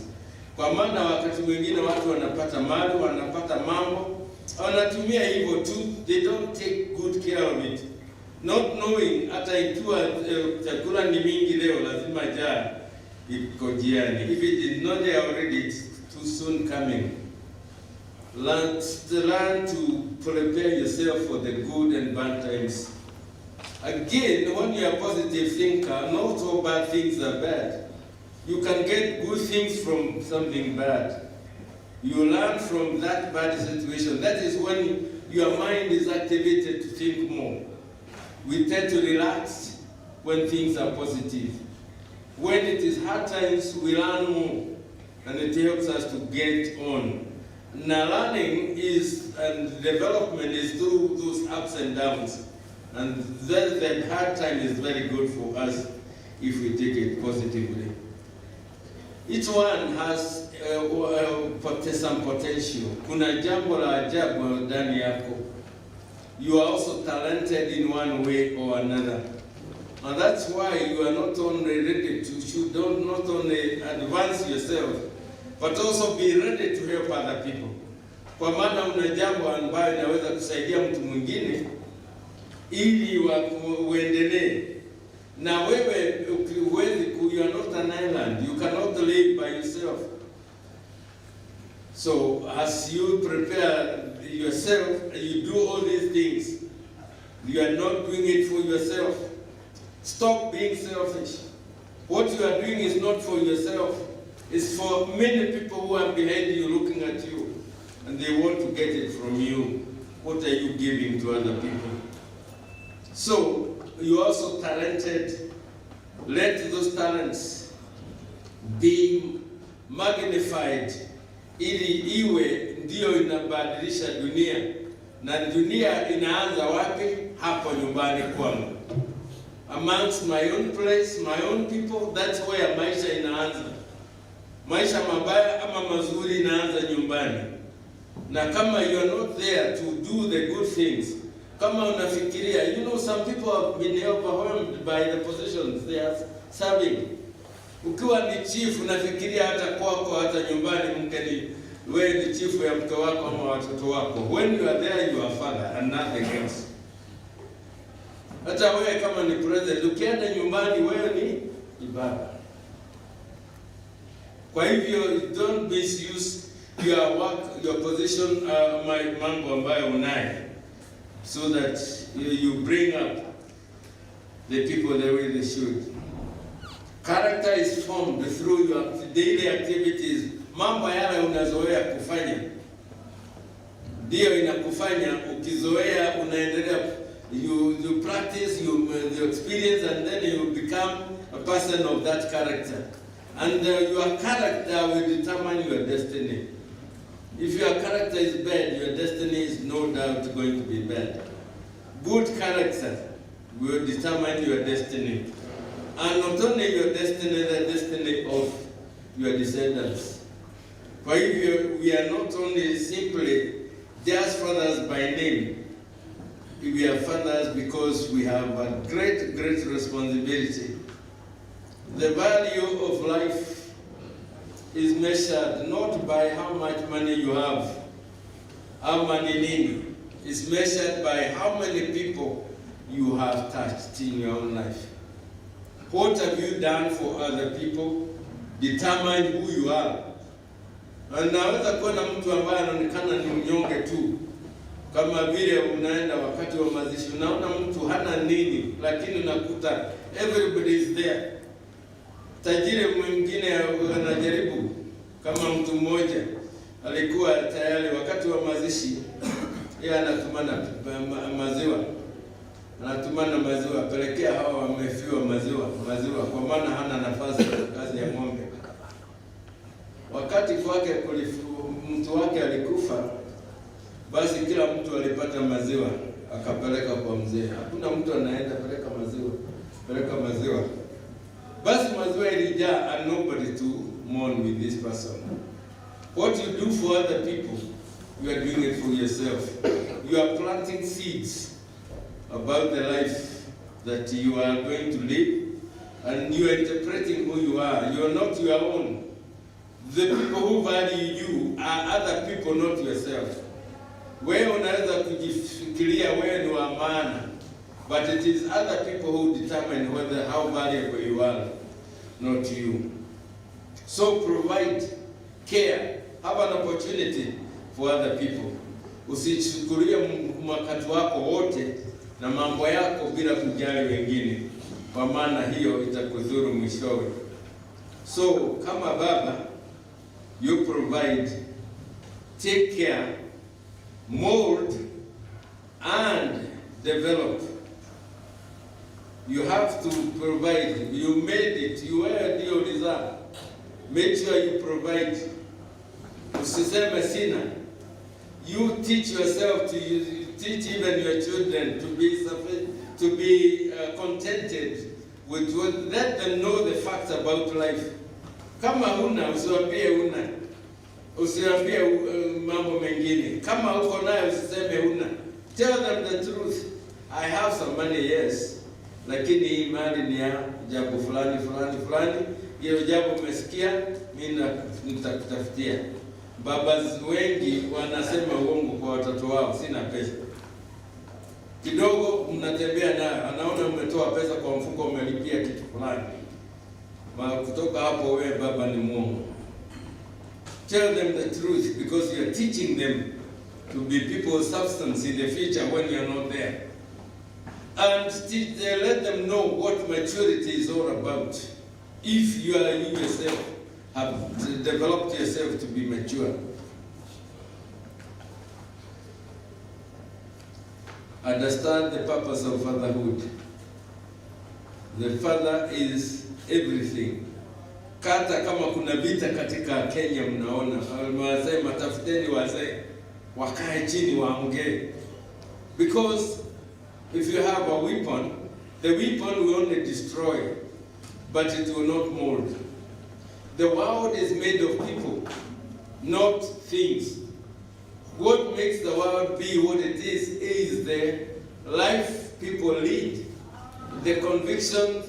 Kwa maana wakati mwingine watu wanapata mali, wanapata mambo, wanatumia hivyo tu, they don't take good care of it. Not knowing hata ikiwa chakula ni mingi leo, lazima jaa iko jiani. If it is not there already, it's too soon coming. Learn to prepare yourself for the good and bad times. Again, when you are a positive thinker, not all bad things are bad. You can get good things from something bad. You learn from that bad situation. That is when your mind is activated to think more. We tend to relax when things are positive. When it is hard times, we learn more, and it helps us to get on. Now, learning is and development is through those ups and downs, and that hard time is very good for us if we take it positively. Each one has some potential. Kuna jambo la ajabu ndani yako. You are also talented in one way or another. And that's why you are not only ready to, you don't not only advance yourself, but also be ready to help other people. Kwa maana una jambo ambayo inaweza kusaidia mtu mwingine ili uendelee. Na wewe you are not an island. You cannot live by yourself. So as you prepare yourself, you do all these things. You are not doing it for yourself. Stop being selfish. What you are doing is not for yourself. It's for many people who are behind you looking at you. And they want to get it from you. What are you giving to other people? So, you're also talented. Let those talents be magnified ili iwe ndio inabadilisha dunia. Na dunia inaanza wapi? Hapo nyumbani kwangu. Amongst my own place, my own people, that's where maisha inaanza. Maisha mabaya ama mazuri inaanza nyumbani. Na kama you are not there to do the good things, kama unafikiria, you know, some people have been overwhelmed by the positions they are serving. Ukiwa ni chief, unafikiria hata kwako, hata nyumbani, mkeni wewe ni chief ya mke wako ama watoto wako. When you are there, you are father and nothing else. Hata wewe kama ni president, ukienda nyumbani, wewe ni baba. Kwa hivyo, don't misuse your work, your position, mambo ambayo unayo, so that you bring up the people the way they should. Character is formed through your daily activities. Mambo yale unazoea kufanya ndio inakufanya, ukizoea unaendelea, you practice, you experience, and then you become a person of that character. And your character will determine your destiny. If your character is bad, your destiny is no doubt going to be bad. Good character will determine your destiny. And not only your destiny, the destiny of your descendants. For if we are not only simply just fathers by name, we are fathers because we have a great, great responsibility. The value of life is measured not by how much money you have, how many nini. It's measured by how many people you have touched in your own life. What have you done for other people determine who you are. Na naweza kuwa na mtu ambaye anaonekana ni mnyonge tu, kama vile unaenda wakati wa mazishi, unaona mtu hana nini, lakini unakuta everybody is there. Tajiri mwingine anajaribu, kama mtu mmoja alikuwa tayari wakati wa mazishi, yeye anatumana maziwa, anatumana maziwa, pelekea hawa wamefiwa maziwa, kwa maana hana nafasi kazi ya ng'ombe. Wakati kwake mtu wake alikufa, basi kila mtu alipata maziwa akapeleka kwa mzee. Hakuna mtu anaenda peleka maziwa. Basi maziwa ilijaa, and nobody to mourn with this person. What you do for other people, you are doing it for yourself. You are planting seeds about the life that you are going to live, and you are interpreting who you are. You are not your own. The people who value you are other people, not yourself. Wewe unaweza kujifikiria wewe ni wa maana, but it is other people who determine how valuable you are, not you. So provide care, have an opportunity for other people. Usichukulie wakati wako wote na mambo yako bila kujali wengine, kwa maana hiyo itakudhuru mwishowe. So kama baba, you provide, take care, mold and develop. You have to provide. You made it. You were the deserve. Make sure you provide. Usiseme sina. You teach yourself to teach even your children to be contented with what. Let them know the facts about life. Kama huna usiwaambie huna. Usiwaambie mambo mengine. Kama uko nayo usiseme huna. Tell them the truth. I have some money, yes. Lakini hii mali ni ya jambo fulani. Hiyo jambo umesikia, mimi nitakutafutia. Baba wengi wanasema uongo kwa watoto wao, sina pesa. Kidogo mnatembea nayo, anaona umetoa pesa kwa mfuko, umelipia kitu fulani. Kutoka hapo wewe baba ni muongo. Tell them the truth because you are teaching them to be people's substance in the future when you are not there. And let them know what maturity is all about. If you yourself have developed yourself to be mature. Understand the purpose of fatherhood. The father is everything. Kata kama kuna vita katika Kenya mnaona, wanasema tafuteni wazee wakae chini waongee. Because if you have a weapon, the weapon will only destroy, but it will not mold. The world is made of people, not things. What makes the world be what it is the life people lead, the conviction,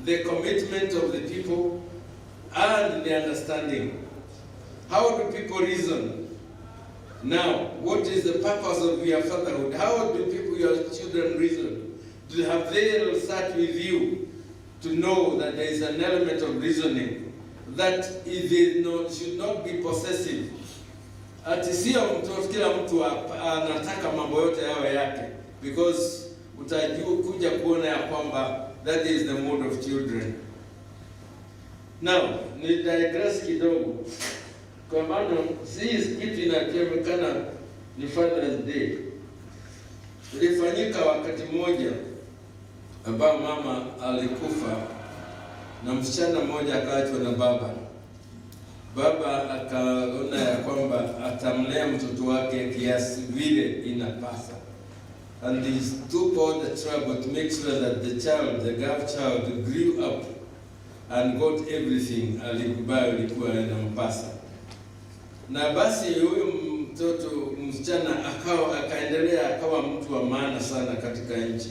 the commitment of the people, and the understanding. How do people reason? Now, what is the purpose of your fatherhood? How do people, your children, reason? Have they sat with you to know that there is an element of reasoning, that it should not be possessive? Ati sio mtu kila mtu anataka mambo yote yawe yake, because utajua kuja kuona ya kwamba that is the mode of children. Now, ni digress kidogo. Kwa maana si kitu inasemekana ni Father's Day. Ilifanyika wakati mmoja ambao mama alikufa na msichana mmoja akaachwa na baba. Baba akaona ya kwamba atamlea mtoto wake kiasi vile inapasa. And he took all the trouble to make sure that the girl child grew up and got everything alikuwa inampasa. Na basi huyo msichana akawa mtu wa maana sana katika nchi.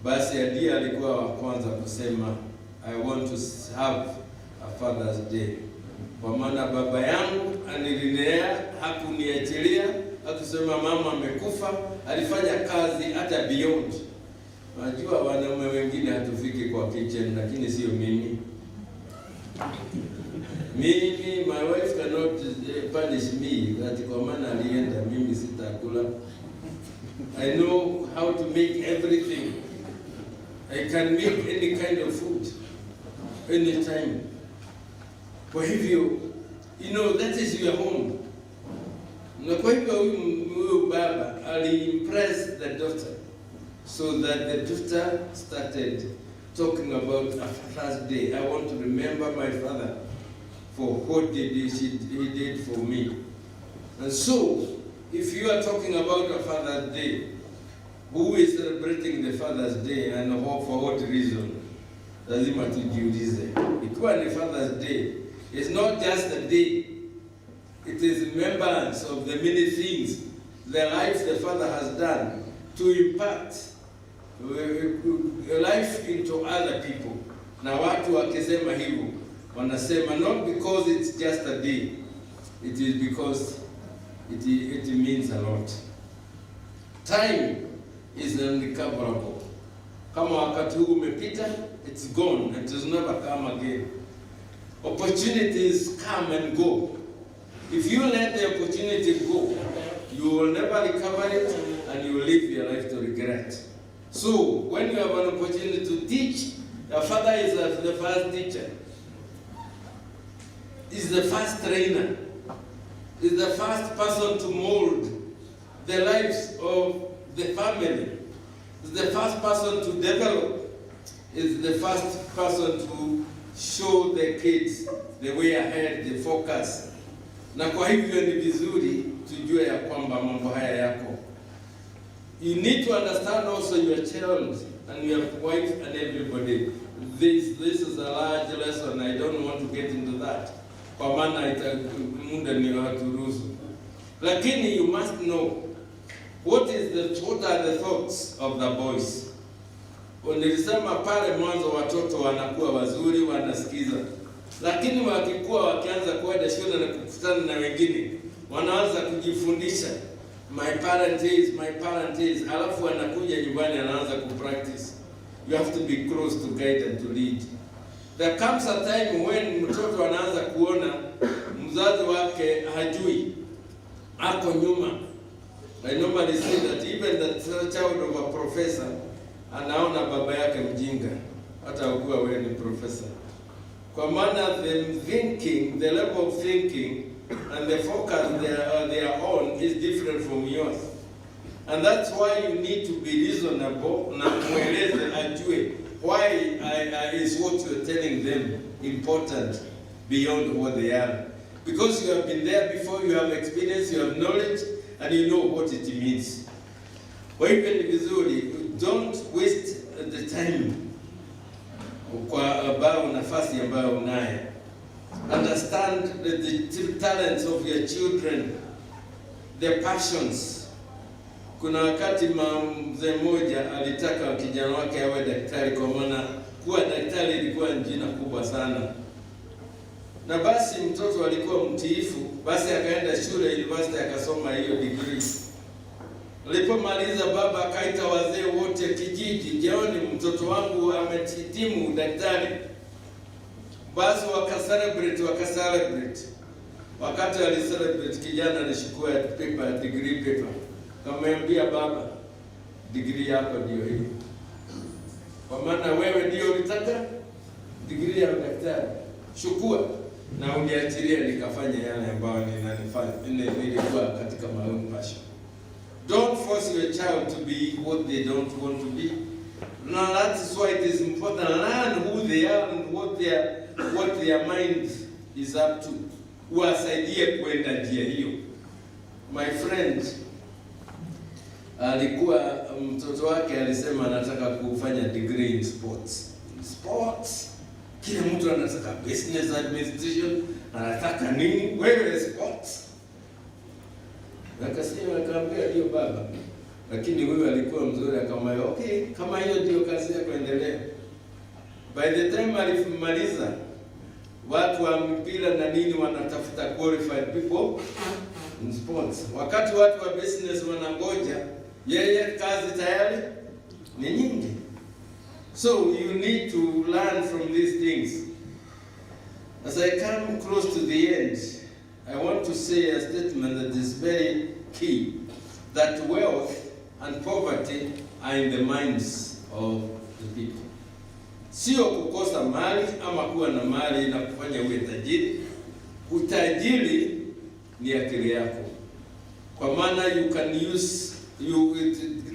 Basi ndiye alikuwa wa kwanza kusema I want to have a Father's Day. Kwa maana baba yangu anililea, hakuniachilia, hakusema mama amekufa, alifanya kazi hata beyond. Unajua wanaume wengine hatufiki kwa kitchen, lakini sio mimi. My wife cannot punish me that kwa maana alienda, mimi sitakula. I know how to make everything. I can make any kind of food, anytime. Kwa hivyo, that is your home. Na kwa hivyo huyu baba ali-impress the daughter, so that the daughter started talking about a Father's Day. I want to remember my father for what he did for me. And so, if you are talking about a Father's Day, who is celebrating the Father's Day and for what reason? Lazima tujiulize. Ikiwa ni Father's Day, it's not just a day. It is remembrance of the many things, the life the Father has done to impact life into other people. Na watu wakisema hivyo, wanasema not because it's just a day, it is because it means a lot. Time is unrecoverable. Kama wakati huu umepita, it's gone, it will never come again. Opportunities come and go. If you let the opportunity go, you will never recover it and you will live your life to regret. So, when you have an opportunity to teach, your father is the first teacher. is the first trainer, is the first person to mold the lives of the family, is the first person to develop, is the first person to show the kids the way ahead, the focus. Na kwa hivyo ni vizuri tujue ya kwamba mambo haya yako. You need to understand also your child and your wife and everybody. This is a large lesson. I don't want to get into that. Kwa maana muda ni haturuhusu. Lakini you must know what are the thoughts of the boys. Nilisema pale mwanzo watoto wanakuwa wazuri, wanasikiza. Lakini wakikuwa wakianza kwenda shule na kukutana na wengine, wanaanza kujifundisha my parent is, alafu anakuja nyumbani anaanza kupractice. You have to be close to guide and to lead. There comes a time when mtoto anaanza kuona mzazi wake hajui, ako nyuma. I normally say that even the child of a professor anaona baba yake mjinga, hata ukiwa wewe ni professor. Kwa maana the level of thinking and the focus they are on is different from yours. And that's why you need to be reasonable na mweleze ajue why is what you're telling them important beyond what they are. Because you have been there before, you have experience, you have knowledge, and you know what it means. Kwa hivyo ni vizuri, don't waste the time kwa ambao nafasi ambayo unayo. Understand the talents of your children, their passions. Kuna wakati mzee mmoja alitaka kijana wake awe daktari, kwa maana kuwa daktari ilikuwa jina kubwa sana. Na basi mtoto alikuwa mtiifu, basi akaenda shule university akasoma hiyo degree. Alipomaliza baba akaita wazee wote kijiji, jioni mtoto wangu amehitimu daktari. Basi wakacelebrate. Wakati alicelebrate, kijana alishukua paper, degree paper. Kamwambia baba, degree yako ndio hii. Kwa maana wewe ndio ulitaka degree ya daktari. Chukua na uniachilie nikafanya yale ambayo nilikuwa katika my own passion. Don't force your child to be what they don't want to be. Now that's why it is important to learn who they are and what their mind is up to. Uwasaidie kwenda njia hiyo. My friend alikuwa mtoto wake alisema anataka kufanya degree in sports. Sports. Kila mtu anataka business administration, anataka nini? Wewe sports. Akasema akamwambia ndio baba. Lakini huyu alikuwa mzuri akamwambia okay, kama hiyo ndio kazi yako endelea. By the time alimaliza, watu wa mpira na nini wanatafuta qualified people in sports. Wakati watu wa business wanangoja, yeye kazi tayari ni nyingi. So you need to learn from these things. As I come close to the end, I want to say a statement that is very key, that wealth and poverty are in the minds of the people. Sio kukosa mali ama kuwa na mali na kufanya uwe tajiri. Utajiri ni akili yako. Kwa maana it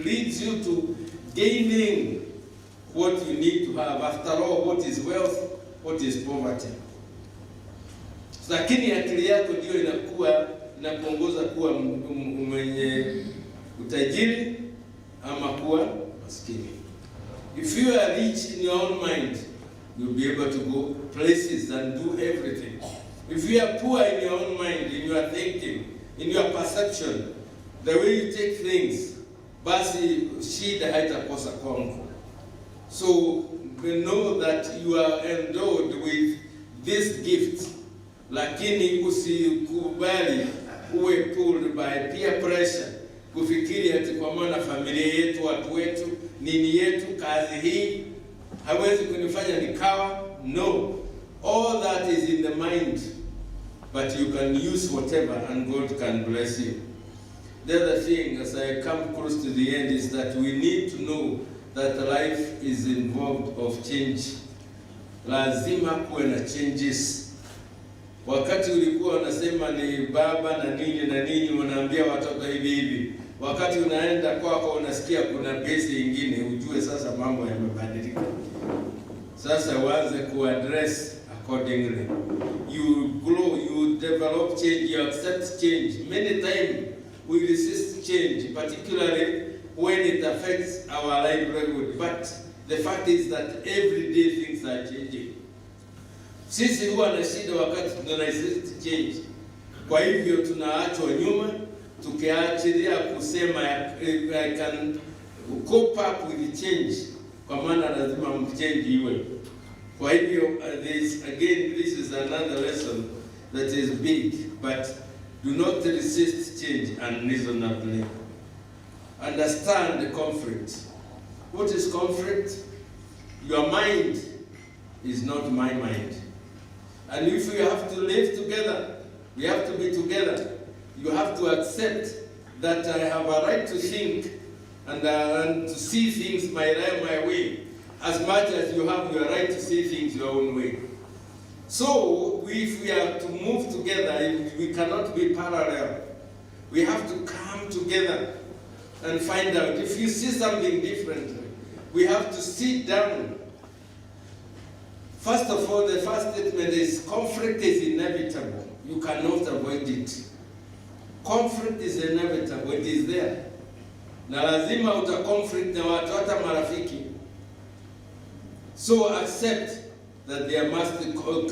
leads you to gaining what you need to have. After all, what is wealth? What is poverty? Lakini akili yako ndio inakuongoza kuwa mwenye utajiri ama kuwa maskini. If you are rich in your own mind, you'll be able to go places and do everything. If you are poor in your own mind, in your thinking, in your perception, the way you take things, basi shida haitakosa kwangu. So we know that you are endowed with this gift, lakini usikubali uwe pulled by peer pressure, kufikiri ati kwa maana familia yetu, watu wetu, nini yetu, kazi hii hawezi kunifanya nikawa. No, all that is in the mind, but you can use whatever and God can bless you. The other thing, as I come close to the end, is that we need to know that life is involved of change. Lazima kuwe na changes. Wakati ulikuwa unasema ni baba na nini unaambia watoto hivi. Wakati unaenda kwako unasikia kuna base nyingine, ujue sasa mambo yamebadilika. Sasa uanze kuaddress accordingly. You grow, you develop change, you accept change. Many times we resist change, particularly when it affects our livelihood. But the fact is that every day things are changing. Sisi huwa na shida wakati tuna resist change. Kwa hivyo tunaachwa nyuma, tukiachilia kusema I can cope up with change, kwa maana lazima change iwe. Kwa hivyo this is another lesson that is big, but do not resist change unreasonably. Understand the conflict. What is conflict? Your mind is not my mind. And if we have to live together, we have to be together. You have to accept that I have a right to think and to see things my way, as much as you have your right to see things your own way. So, if we are to move together, we cannot be parallel. We have to come together and find out. If you see something differently, we have to sit down. First of all, the first statement is conflict is inevitable. You cannot avoid it. Conflict is inevitable. It is there. Na lazima uta-conflict na watu hata marafiki. So accept that there must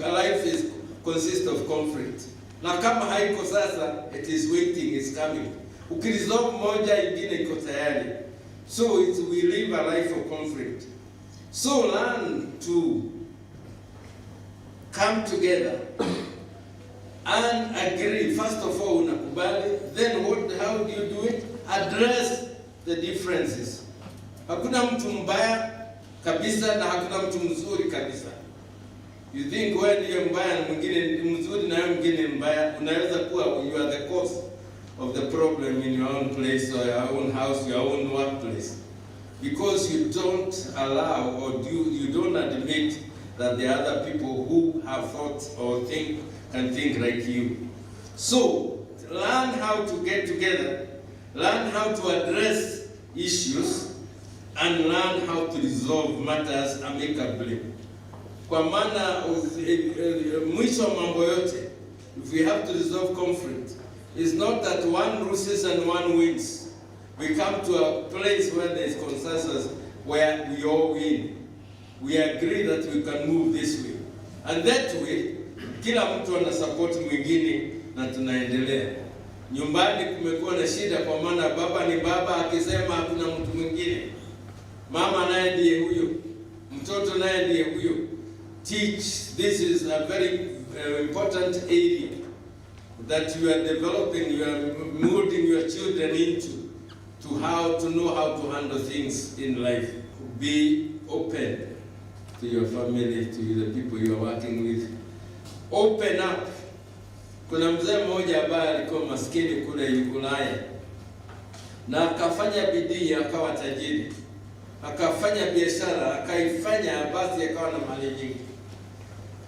life consists of conflict. Na kama haiko sasa, it is waiting, is coming. Ukiresolve moja ingine iko tayari. So we live a life of conflict. So learn to come together and agree. First of all, unakubali. Then how do you do it? Address the differences. Hakuna mtu mbaya kabisa na hakuna mtu mzuri kabisa. You think wewe ndiye mbaya na mwingine mzuri na mwingine mbaya, unaweza kuwa you are the cause of the problem in your own place or your own house, your own workplace. Because you don't allow or you don't admit that there are other people who have thoughts or can think like you. So, learn how to get together, learn how to address issues, and learn how to resolve matters amicably. Kwa maana mwisho wa mambo yote, if we have to resolve conflict, it's not that one loses and one wins. We come to a place where there is consensus, where we all win. We agree that we can move this way. And that way, kila mtu ana support mwingine na tunaendelea. Nyumbani kumekuwa na shida kwa maana baba ni baba akisema hakuna mtu mwingine. Mama naye ndiye huyo. Mtoto naye ndiye huyo. Teach. This is a very important area that you are developing, you are molding your children into, to know how to handle things in life. Be open to your family, to the people you are working with. Open up. Kuna mzee mmoja ambaye alikuwa maskini kule Ulaya na akafanya bidii akawa tajiri, akafanya biashara akaifanya, basi akawa na mali nyingi.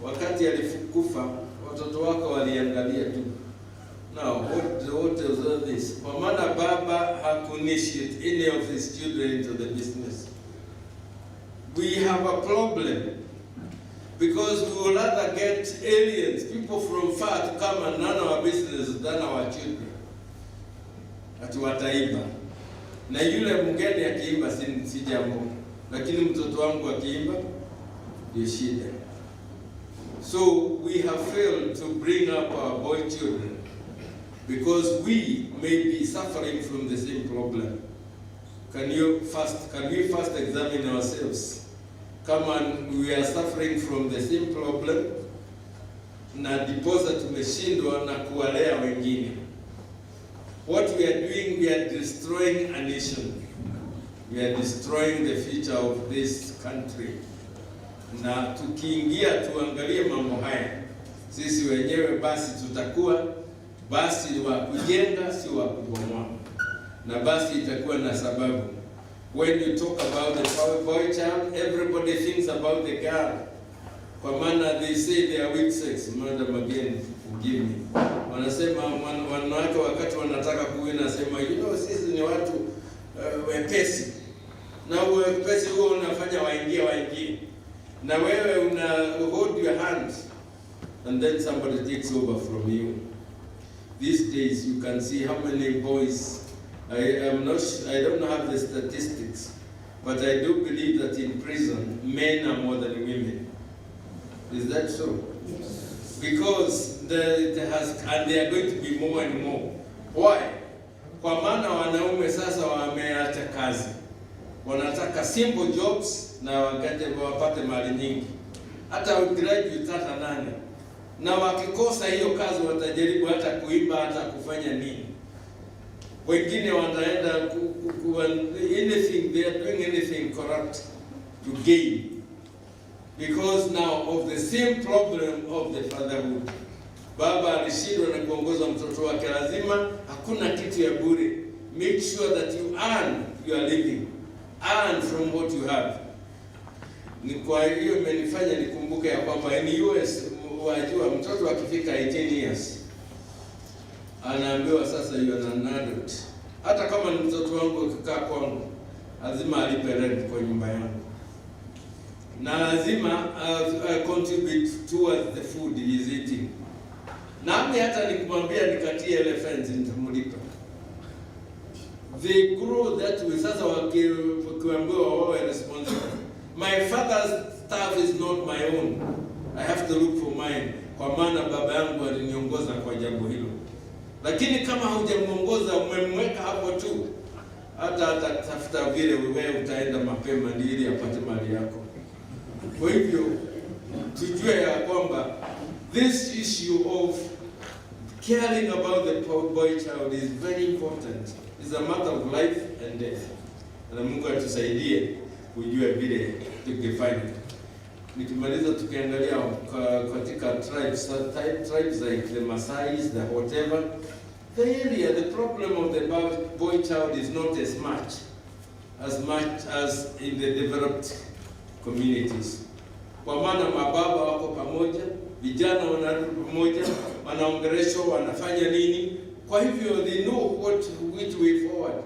Wakati alikufa, watoto wake waliangalia tu. Now, what is all this? Kwa maana baba hakuinitiate any of his children into the business. We have a problem because we would rather get aliens, people from far, to come and run our business than our children. Ati wataiba. Na yule mgeni akiimba si jambo, lakini mtoto wangu akiimba ndio shida. So we have failed to bring up our boy children because we may be suffering from the same problem. Can we first examine ourselves? Come on, we are suffering from the same problem na diposa tumeshindwa na kuwalea wengine. What we are doing, we are destroying a nation. We are destroying the future of this country. Na tukiingia tuangalie mambo haya, sisi wenyewe basi tutakuwa basi wa kujenga, si wa kubomoa. Na basi itakuwa na sababu. When you talk about the boy child, everybody thinks about the girl. kwa maana they say they are weak sex. Madam again, forgive me. Wanasema wanawake wakati wanataka kuwina, nasema sisi ni watu wepesi, na wepesi huo unafanya waingie, na wewe una hold your hands and then somebody takes over from you. These days you can see how many boys, I don't have the statistics, but I do believe that in prison men are more than women. Is that so? Yes. Because and they are going to be more and more. Why? Kwa maana wanaume sasa wameacha kazi, wanataka simple jobs na wapate mali nyingi, hata graduate hata nani, na wakikosa hiyo kazi watajaribu hata kuimba, hata kufanya nini. Wengine wanaenda anything, they are doing anything corrupt to gain, because now of the same problem of the fatherhood. Baba alishindwa na kuongoza mtoto wake, lazima hakuna kitu ya bure. Make sure that you earn your living, earn from what you have. Ni kwa hiyo imenifanya nikumbuke ya kwamba in US wajua mtoto akifika 18 years anaambiwa sasa you are an adult. Hata kama ni mtoto wangu akikaa kwangu, lazima alipe rent kwa nyumba yangu, na lazima contribute towards the food he is eating. Nami hata nikumwambia nikatie elephants nitamlipa. They grow that way. Sasa wakiambiwa wawe responsible. My father's stuff is not my own. I have to look for mine. Kwa maana baba yangu aliniongoza kwa jambo hilo. Lakini kama hujamuongoza, umemweka hapo tu, hata tafuta vile wewe utaenda mapema ili apate mali yako. Kwa hivyo tujue ya kwamba this issue of caring about the boy child is very important. It's a matter of life and death. Na Mungu atusaidie kujua vile tukifanya. Nikimaliza tukiangalia katika tribes like the Maasais, the whatever, the problem of the boy child is not as much as in the developed communities. Kwa maana mababa wako pamoja, vijana wanarudi pamoja, wanaongeleshwa, wanafanya nini. Kwa hivyo they know which way forward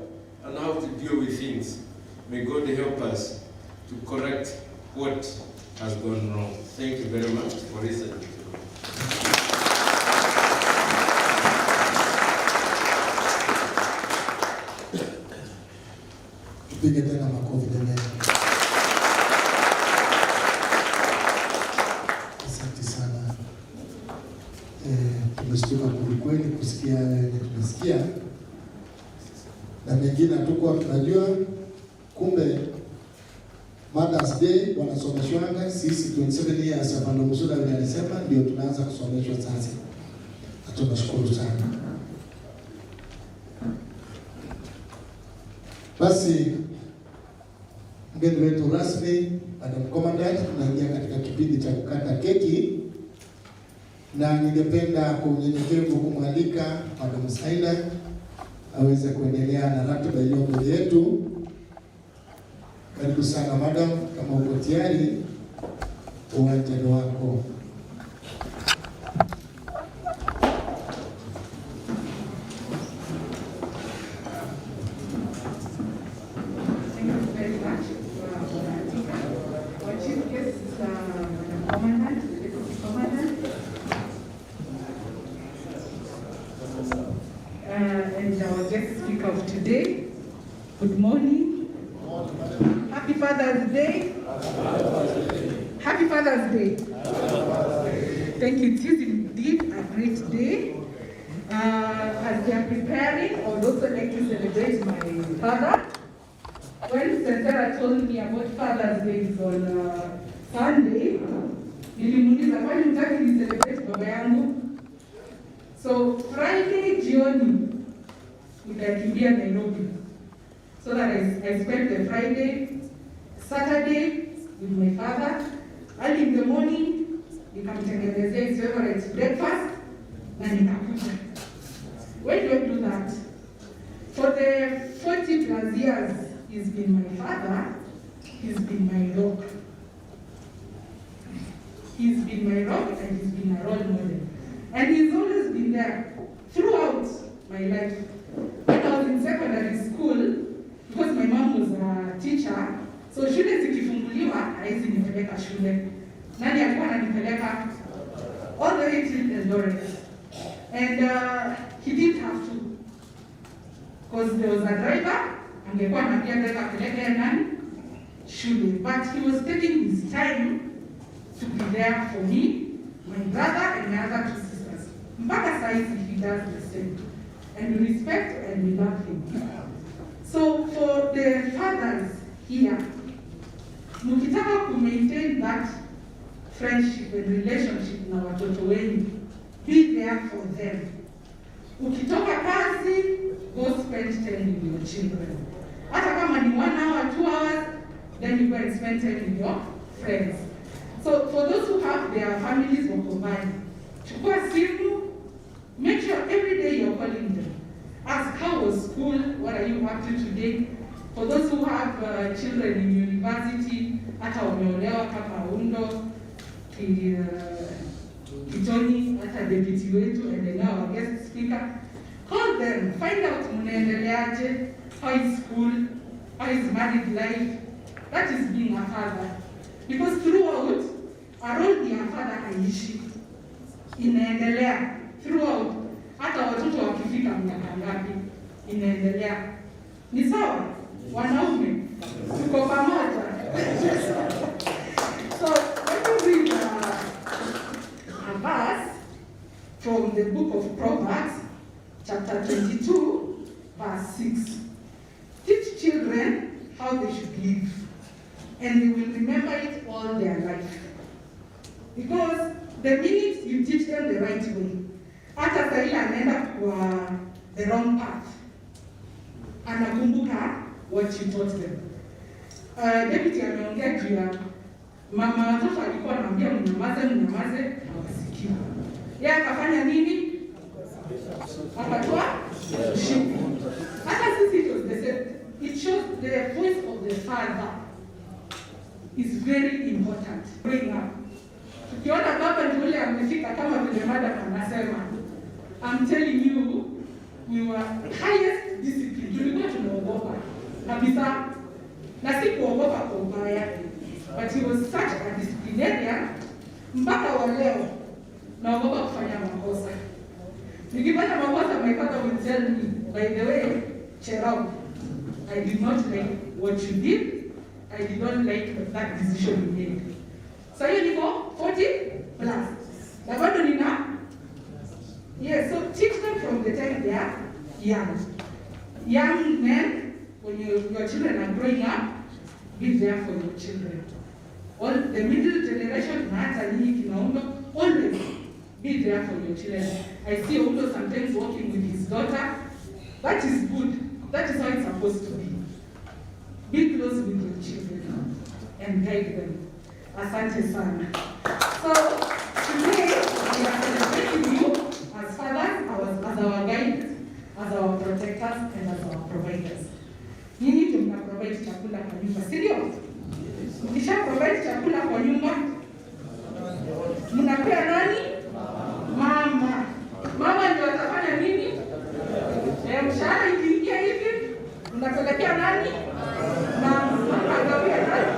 and how to deal with things. May God help us to correct what has gone wrong. Thank you very much for listening. Tupige tena makofi jamani. Asante sana. Tumeshtuka kweli kusikia tumesikia, na mengine hatukuwa tunajua. Kumbe Mother's Day wanasomeshwanga sisi 27 years hapa, ndo Musula alisema ndio tunaanza kusomeshwa sasa. Tunashukuru sana. Basi mgeni wetu rasmi Madam Commandant, tunaingia katika kipindi cha kukata keki, na ningependa kwa unyenyekevu kumwalika Madam Saida aweze kuendelea na ratiba iliyo mbele yetu. Karibu sana madam, kama uko tayari, uwanja ni wako. And our guest speaker of today, good morning. Happy Father's Day. Happy Father's Day. Thank you. It is indeed a great day. As they are preparing, I would also like to celebrate my father. When Sarah told me about Father's Day on Sunday, nilimuuliza kwani mtaki ni celebrate baba yangu? So Friday jioni nikakimbia Nairobi, so that I spent the Friday, Saturday with my father. Early in the morning nikamtengenezea his favorite breakfast na nikakuja. Why do I do that? For the 40 plus years he's been my father, he's been my rock. He's And he's always been there throughout my life. When I was in secondary school, because my mom was a teacher, so shule zikifunguliwa haizi nipeleka shule. Nani alikuwa ananipeleka all the way till Eldoret. And he didn't have to, because there was a driver, angekuwa anambia driver apeleke nani shule. But he was taking his time to be there for me, my brother, and my other two sisters. Mpaka saizi he does the same. And we respect and we love him. So for the fathers here, mukitaka to maintain that friendship and relationship na watoto wenu, be there for them. Ukitoka kazi, go spend time with your children. Hata kama ni 1 hour, 2 hours, then you go and spend time with your friends. So for those who have their families wako mbali, chukua simu, make sure every day you're calling them. Ask how was school, what are you up to today? For those who have children in university, hata wameolewa kama Undo, Kitoni, hata deputy wetu, and then now our guest speaker. Call them, find out mnaendeleaje, how is school, how is married life. That is being a father. Because throughout, our role ni a father haishi. Inaendelea throughout. Hata watoto wakifika miaka ngapi, inaendelea. Ni sawa? Wanaume, tuko pamoja. So, let me read a verse from the book of Proverbs, chapter 22, verse 6. Teach children how they should live, and they will remember it all their life. Because the minute you teach them the right way, hata saa ile anaenda kwa the wrong path, anakumbuka what you taught them. Deputy ameongea juu ya mama watoto alikuwa anambia mnyamaze, hawasikia. Yeye akafanya nini? Akatoa shipu. Hata sisi it was the same. It shows the voice of the father is very important. Bring up. Tukiona baba ndio yule amefika kama vile madam anasema, I'm telling you, we were highest discipline. Tulikuwa tunaogopa kabisa, na si kuogopa kwa ubaya, but he was such a disciplinarian. Mpaka wa leo naogopa kufanya makosa. Nikifanya makosa, my father will tell me, by the way, Cherau, I did not like what you did. I did not like that decision you made. So hiyo niko 40 plus. Na bado nina. Yes, so teach them from the time they are young. Young men, when your children are growing up, be there for your children. All the middle generation, hata nyinyi kinaomba, always be there for your children. I see Undo sometimes working with his daughter. That is good. That is how it's supposed to be. Be close with your children and guide them. Asante sana. So today we are celebrating you as fathers, as our guides, as our protectors, and as our providers. Nyinyi ndio mna provide chakula kwa nyumba, si ndio? Mkisha provide chakula kwa nyumba, mnapea nani? Mama. Mama ndio atafanya nini? Mshahara ikiingia hivi, mnapelekea nani? Mama. Mama atapea nani?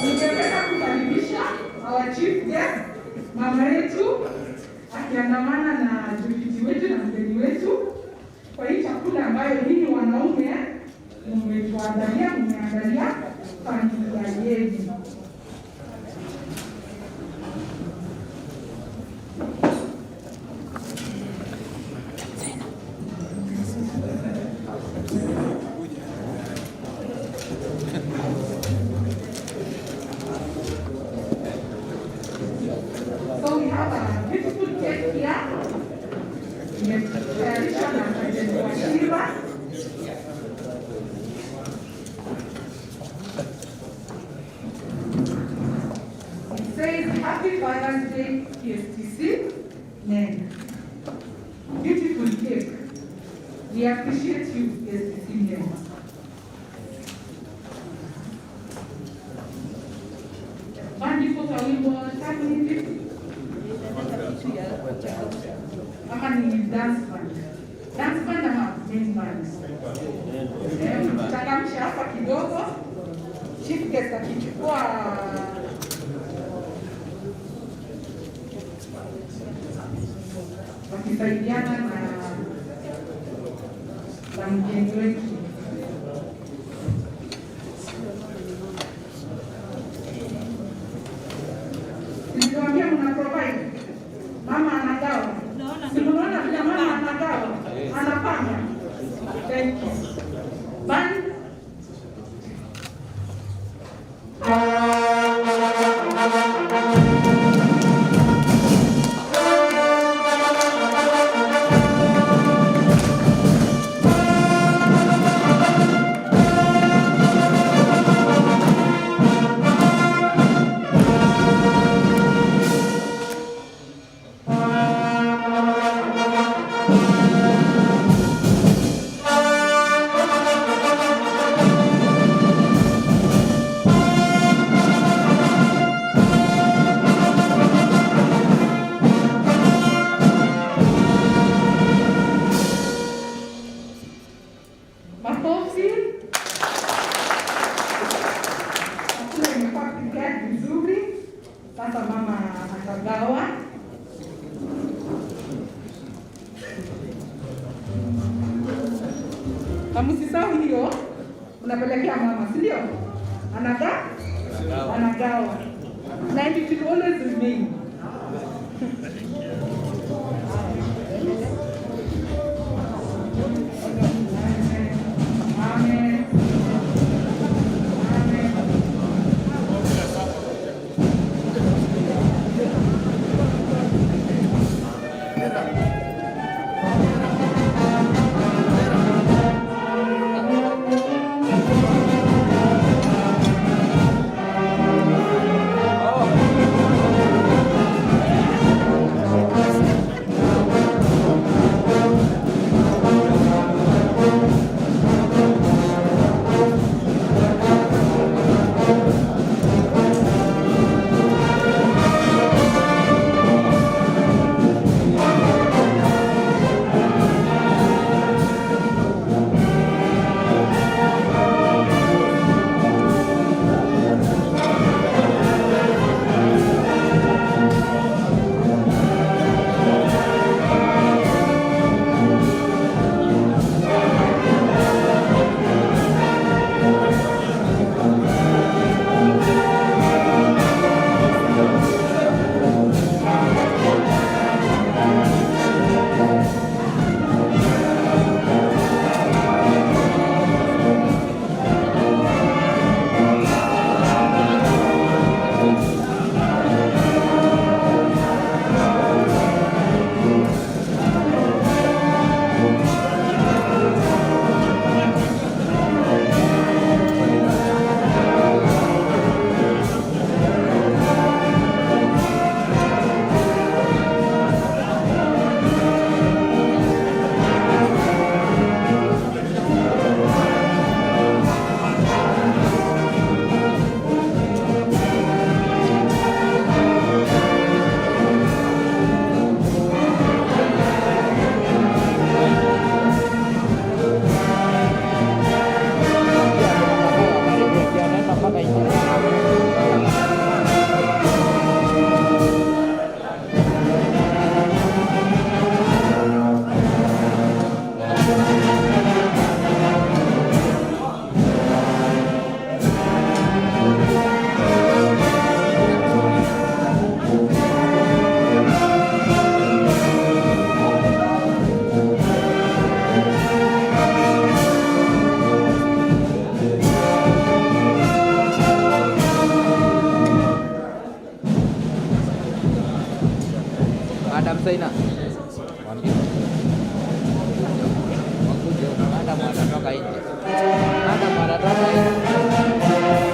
Ningependa kukaribisha our chief guest, mama yetu, akiandamana na deputy wetu na mgeni wetu, kwa hii chakula ambayo ninyi wanaume mmeandalia familia yenu. So we have a beautiful cake here. It says Happy Father's Day, PSTC, men. Beautiful cake. We appreciate you, PSTC men. wimbo tatu hivi. Ama ni dance band. Dance band ama main band. Changamsha hapa kidogo. Chief guest akichukua wakisaidiana na mgeni wetu. Niliwaambia mna provide. Mama anagawa. Simuona vile mama anagawa. Anapanga. Thank you. Bye. Sasa mama atagawa. Kama msisahau hiyo, unapelekea mama, si ndio? Anagawa. And it will always remain. Madam Zaina. Wakuje madam anatoka nje. Madam anatoka nje.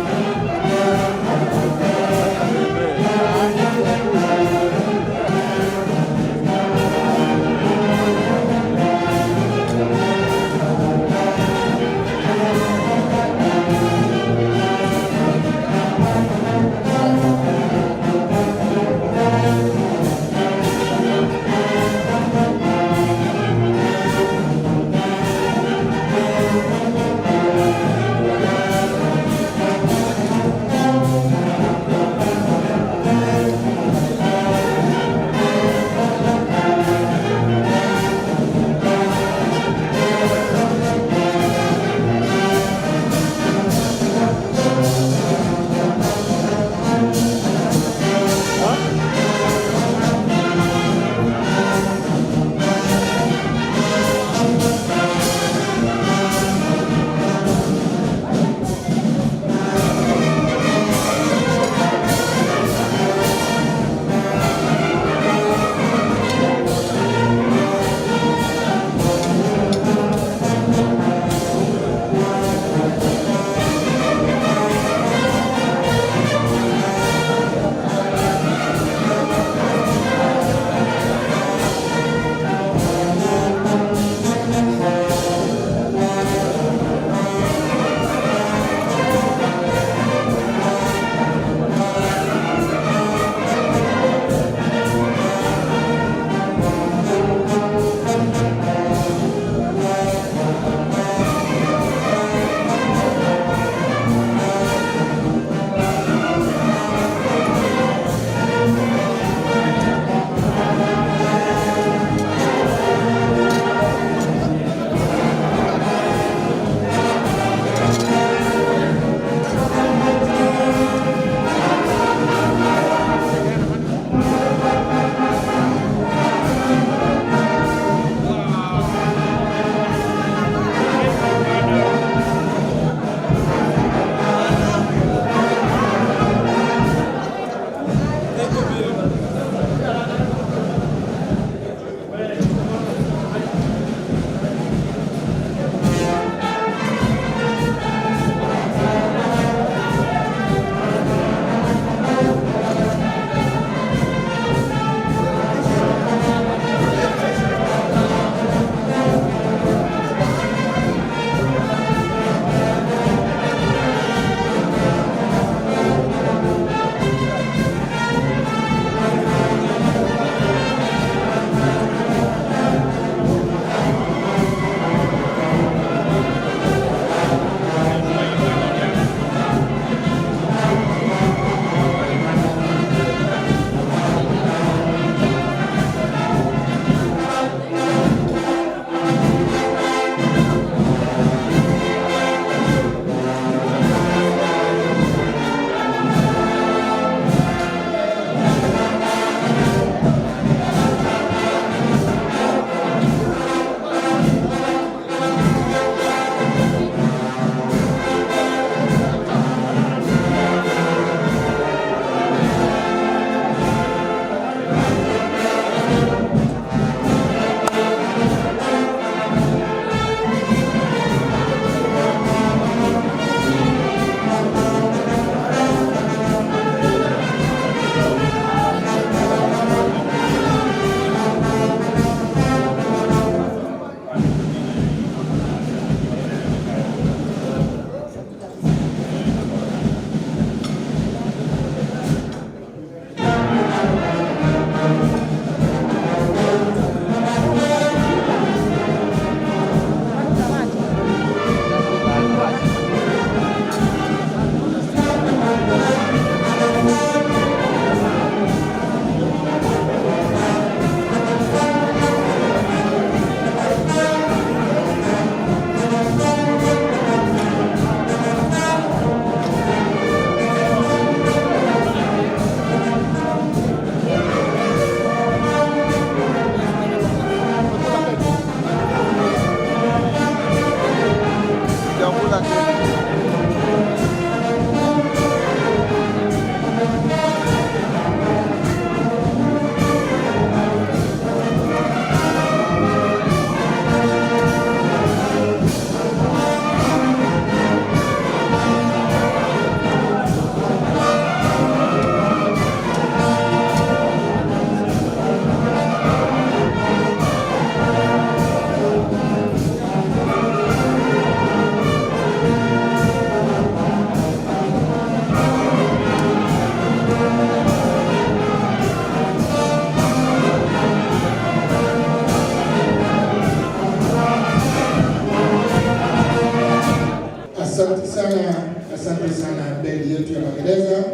Asante sana bendi yetu ya magereza.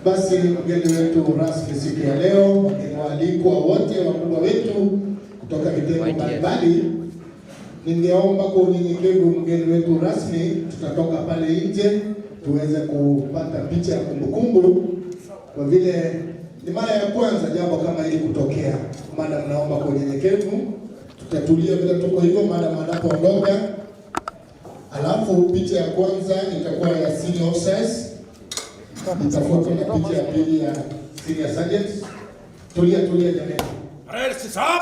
Basi mgeni wetu rasmi siku ya leo, wageni waalikwa wote, wakubwa wetu kutoka vitengo mbalimbali, ningeomba kwa unyenyekevu mgeni wetu rasmi, tutatoka pale nje tuweze kupata picha ya kumbukumbu, kwa vile ni mara ya kwanza jambo kama hili kutokea. Madam, naomba kwa unyenyekevu tutatulia vile tuko hivyo, madam anapoondoka. Alafu picha ya kwanza itakuwa ya senior officers, itafuatwa na picha ya pili ya senior sergeants. Tulia jamani. Ready, stop.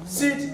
Sit.